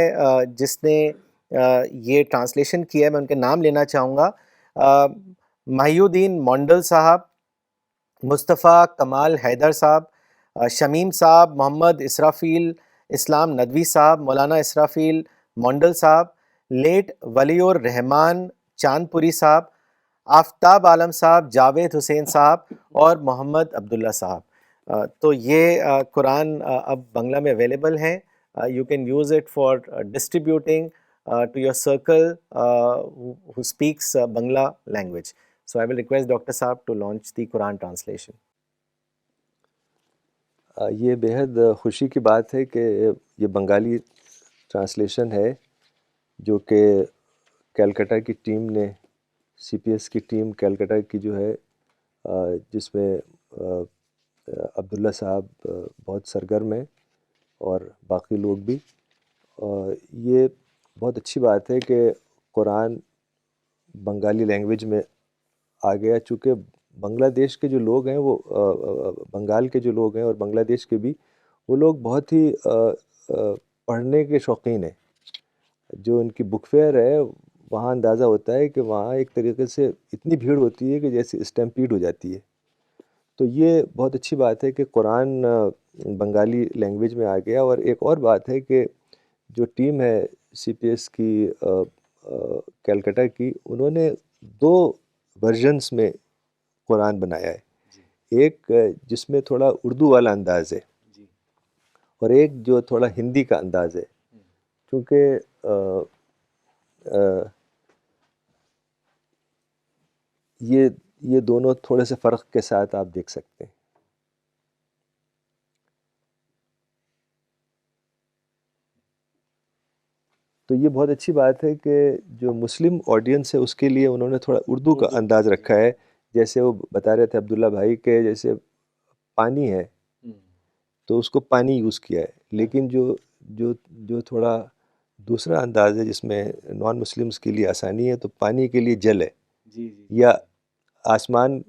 جس نے یہ ٹرانسلیشن کیا ہے میں ان کے نام لینا چاہوں گا. محی الدین مونڈل صاحب، مصطفیٰ کمال حیدر صاحب، شمیم صاحب، محمد اسرافیل اسلام ندوی صاحب، مولانا اسرافیل مونڈل صاحب، لیٹ ولی الرحمان چاند پوری صاحب، آفتاب عالم صاحب، جاوید حسین صاحب اور محمد عبداللہ صاحب. تو یہ قرآن اب بنگلہ میں اویلیبل ہیں. You can use it for distributing to your circle who speaks Bangla language. So I will request Dr. Saab to launch the Quran translation. یہ بہت خوشی کی بات ہے کہ یہ بنگالی ٹرانسلیشن ہے جو کہ کلکتہ کی ٹیم نے CPS کی ٹیم کلکتہ کی جو ہے جس میں عبداللہ صاحب بہت سرگرم ہیں اور باقی لوگ بھی. یہ بہت اچھی بات ہے کہ قرآن بنگالی لینگویج میں آ گیا. چونکہ بنگلہ دیش کے جو لوگ ہیں وہ بنگال کے جو لوگ ہیں اور بنگلہ دیش کے بھی وہ لوگ بہت ہی پڑھنے کے شوقین ہیں. جو ان کی بک فیئر ہے وہاں اندازہ ہوتا ہے کہ وہاں ایک طریقے سے اتنی بھیڑ ہوتی ہے کہ جیسے اسٹیمپیڈ ہو جاتی ہے. تو یہ بہت اچھی بات ہے کہ قرآن بنگالی لینگویج میں آ گیا. اور ایک اور بات ہے کہ جو ٹیم ہے CPS کی کلکتہ کی انہوں نے 2 ورژنس میں قرآن بنایا ہے. ایک جس میں تھوڑا اردو والا انداز ہے اور ایک جو تھوڑا ہندی کا انداز ہے. کیونکہ یہ دونوں تھوڑے سے فرق کے ساتھ آپ دیکھ سکتے ہیں. تو یہ بہت اچھی بات ہے کہ جو مسلم آڈینس ہے اس کے لیے انہوں نے تھوڑا اردو کا انداز رکھا ہے. جیسے وہ بتا رہے تھے عبداللہ بھائی کہ جیسے پانی ہے تو اس کو پانی یوز کیا ہے. لیکن جو تھوڑا دوسرا انداز ہے جس میں نان مسلمس کے لیے آسانی ہے تو پانی کے لیے جل ہے یا آسمان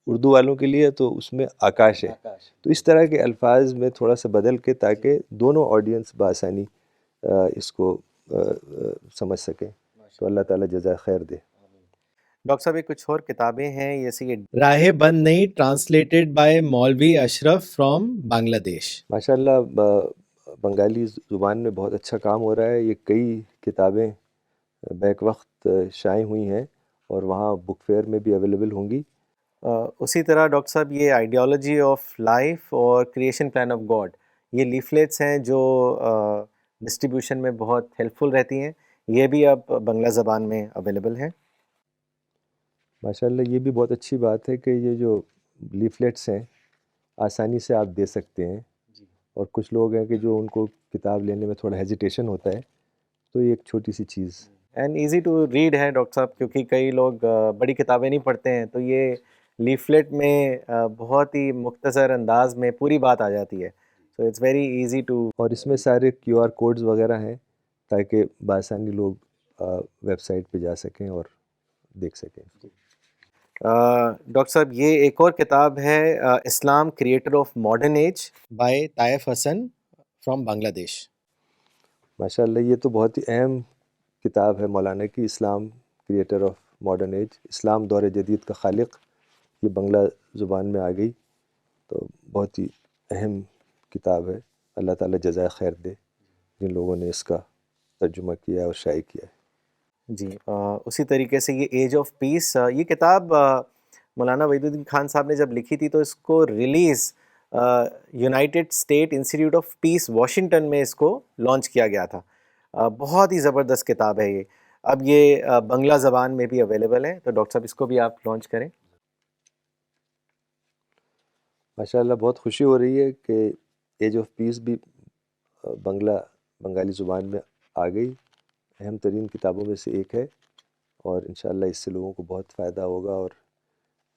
اردو والوں کے لیے تو اس میں آکاش ہے. تو اس طرح کے الفاظ میں تھوڑا سا بدل کے تاکہ دونوں آڈینس بآسانی اس کو سمجھ سکیں. تو اللہ تعالیٰ جزائے خیر دے. ڈاکٹر صاحب کچھ اور کتابیں ہیں جیسے یہ راہ بند نہیں ٹرانسلیٹڈ بائی مولوی اشرف فرام بنگلہ دیش. ماشاء اللہ بنگالی زبان میں بہت اچھا کام ہو رہا ہے. یہ کئی کتابیں بیک وقت شائع ہوئی ہیں اور وہاں بک فیئر میں بھی اویلیبل ہوں گی. اسی طرح ڈاکٹر صاحب یہ آئیڈیالوجی آف لائف اور کریشن پلان آف گاڈ یہ لیفلیٹس ہیں جو ڈسٹریبیوشن میں بہت ہیلپ فل رہتی ہیں. یہ بھی اب بنگلہ زبان میں اویلیبل ہیں. ماشاء اللہ یہ بھی بہت اچھی بات ہے کہ یہ جو لیفلیٹس ہیں آسانی سے آپ دے سکتے ہیں. اور کچھ لوگ ہیں کہ جو ان کو کتاب لینے میں تھوڑا ہیزیٹیشن ہوتا ہے تو یہ ایک چھوٹی سی چیز اینڈ ایزی ٹو ریڈ ہے ڈاکٹر صاحب کیونکہ کئی لوگ بڑی کتابیں نہیں پڑھتے ہیں تو یہ لیفلیٹ میں بہت ہی مختصر انداز میں پوری بات آ جاتی ہے. So it's very easy to. اور اس میں سارے QR کوڈز وغیرہ ہیں تاکہ بآسانی لوگ ویب سائٹ پہ جا سکیں اور دیکھ سکیں. ڈاکٹر صاحب یہ ایک اور کتاب ہے Islam creator of modern age by Taif Hasan from Bangladesh. ماشاء اللہ یہ تو بہت ہی اہم کتاب ہے مولانا کی. اسلام کریٹر آف ماڈرن ایج، اسلام دور جدید کا خالق، یہ بنگلہ زبان میں آ گئی. تو بہت ہی اہم کتاب ہے. اللہ تعالیٰ جزائے خیر دے جن لوگوں نے اس کا ترجمہ کیا اور شائع کیا ہے. جی اسی طریقے سے یہ ایج آف پیس یہ کتاب مولانا وحید الدین خان صاحب نے جب لکھی تھی تو اس کو release United state institute of peace Washington میں اس کو لانچ کیا گیا تھا. بہت ہی زبردست کتاب ہے یہ. اب یہ بنگلہ زبان میں بھی اویلیبل ہیں، تو ڈاکٹر صاحب اس کو بھی آپ لانچ کریں. ماشاء اللہ بہت خوشی ہو رہی ہے کہ ایج آف پیس بھی بنگالی زبان میں آ گئی. اہم ترین کتابوں میں سے ایک ہے، اور انشاءاللہ اس سے لوگوں کو بہت فائدہ ہوگا، اور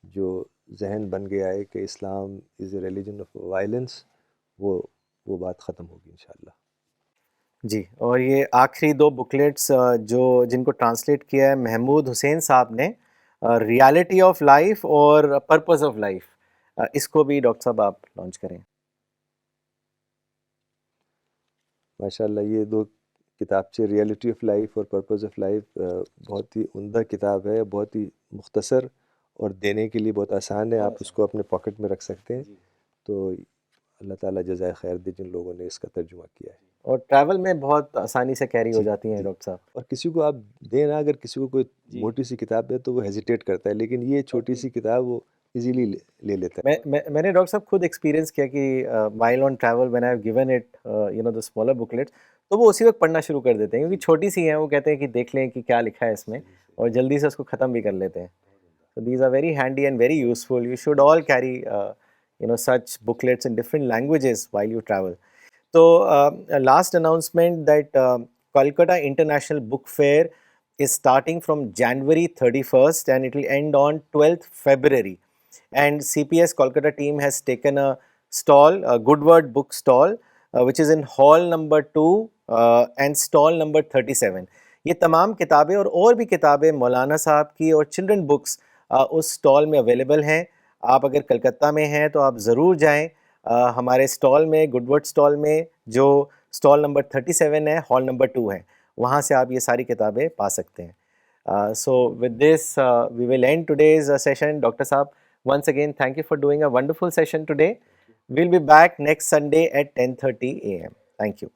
جو ذہن بن گیا ہے کہ اسلام از اے ریلیجن آف وائلنس، وہ بات ختم ہوگی انشاءاللہ. جی، اور یہ آخری 2 بکلیٹس جن کو ٹرانسلیٹ کیا ہے محمود حسین صاحب نے، ریالٹی آف لائف اور پرپز آف لائف، اس کو بھی ڈاکٹر صاحب آپ لانچ کریں. ماشاءاللہ یہ 2 کتابچے ریئلٹی آف لائف اور پرپز آف لائف بہت ہی عمدہ کتاب ہے، بہت ہی مختصر اور دینے کے لیے بہت آسان ہے. آپ اس کو اپنے پاکٹ میں رکھ سکتے ہیں. تو اللہ تعالیٰ جزائے خیر دے جن لوگوں نے اس کا ترجمہ کیا ہے. اور ٹریول میں بہت آسانی سے کیری ہو جاتی ہیں ڈاکٹر صاحب. اور کسی کو آپ دیں نا، اگر کسی کو کوئی موٹی سی کتاب دے تو وہ ہیزیٹیٹ کرتا ہے، لیکن یہ چھوٹی سی کتاب وہ ایزیلی لے لیتا ہے. میں نے ڈاکٹر صاحب خود ایکسپیرینس کیا کہ while on travel when I have given it the smaller booklet, تو وہ اسی وقت پڑھنا شروع کر دیتے ہیں، کیونکہ چھوٹی سی ہیں. وہ کہتے ہیں کہ دیکھ لیں کہ کیا لکھا ہے اس میں، اور جلدی سے اس کو ختم بھی کر لیتے ہیں. So these are very handy and very useful. You should all carry such booklets in different languages while you travel. So last announcement that Kolkata International Book Fair is starting from January 31st and it will end on 12th February. And CPS Kolkata team has taken a stall, a Goodword book stall, which is in hall number 2 and stall number 37. یہ تمام کتابیں اور بھی کتابیں مولانا صاحب کی اور children books اس stall میں اویلیبل ہیں. آپ اگر کلکتہ میں ہیں تو آپ ضرور جائیں ہمارے سٹال میں، گڈ ورڈ سٹال میں، جو سٹال نمبر 37 ہے، ہال نمبر 2 ہے، وہاں سے آپ یہ ساری کتابیں پا سکتے ہیں. So with this we will end today's session. Doctor صاحب once again thank you for doing a wonderful session today. We'll be back next Sunday at 10:30 a.m. Thank you.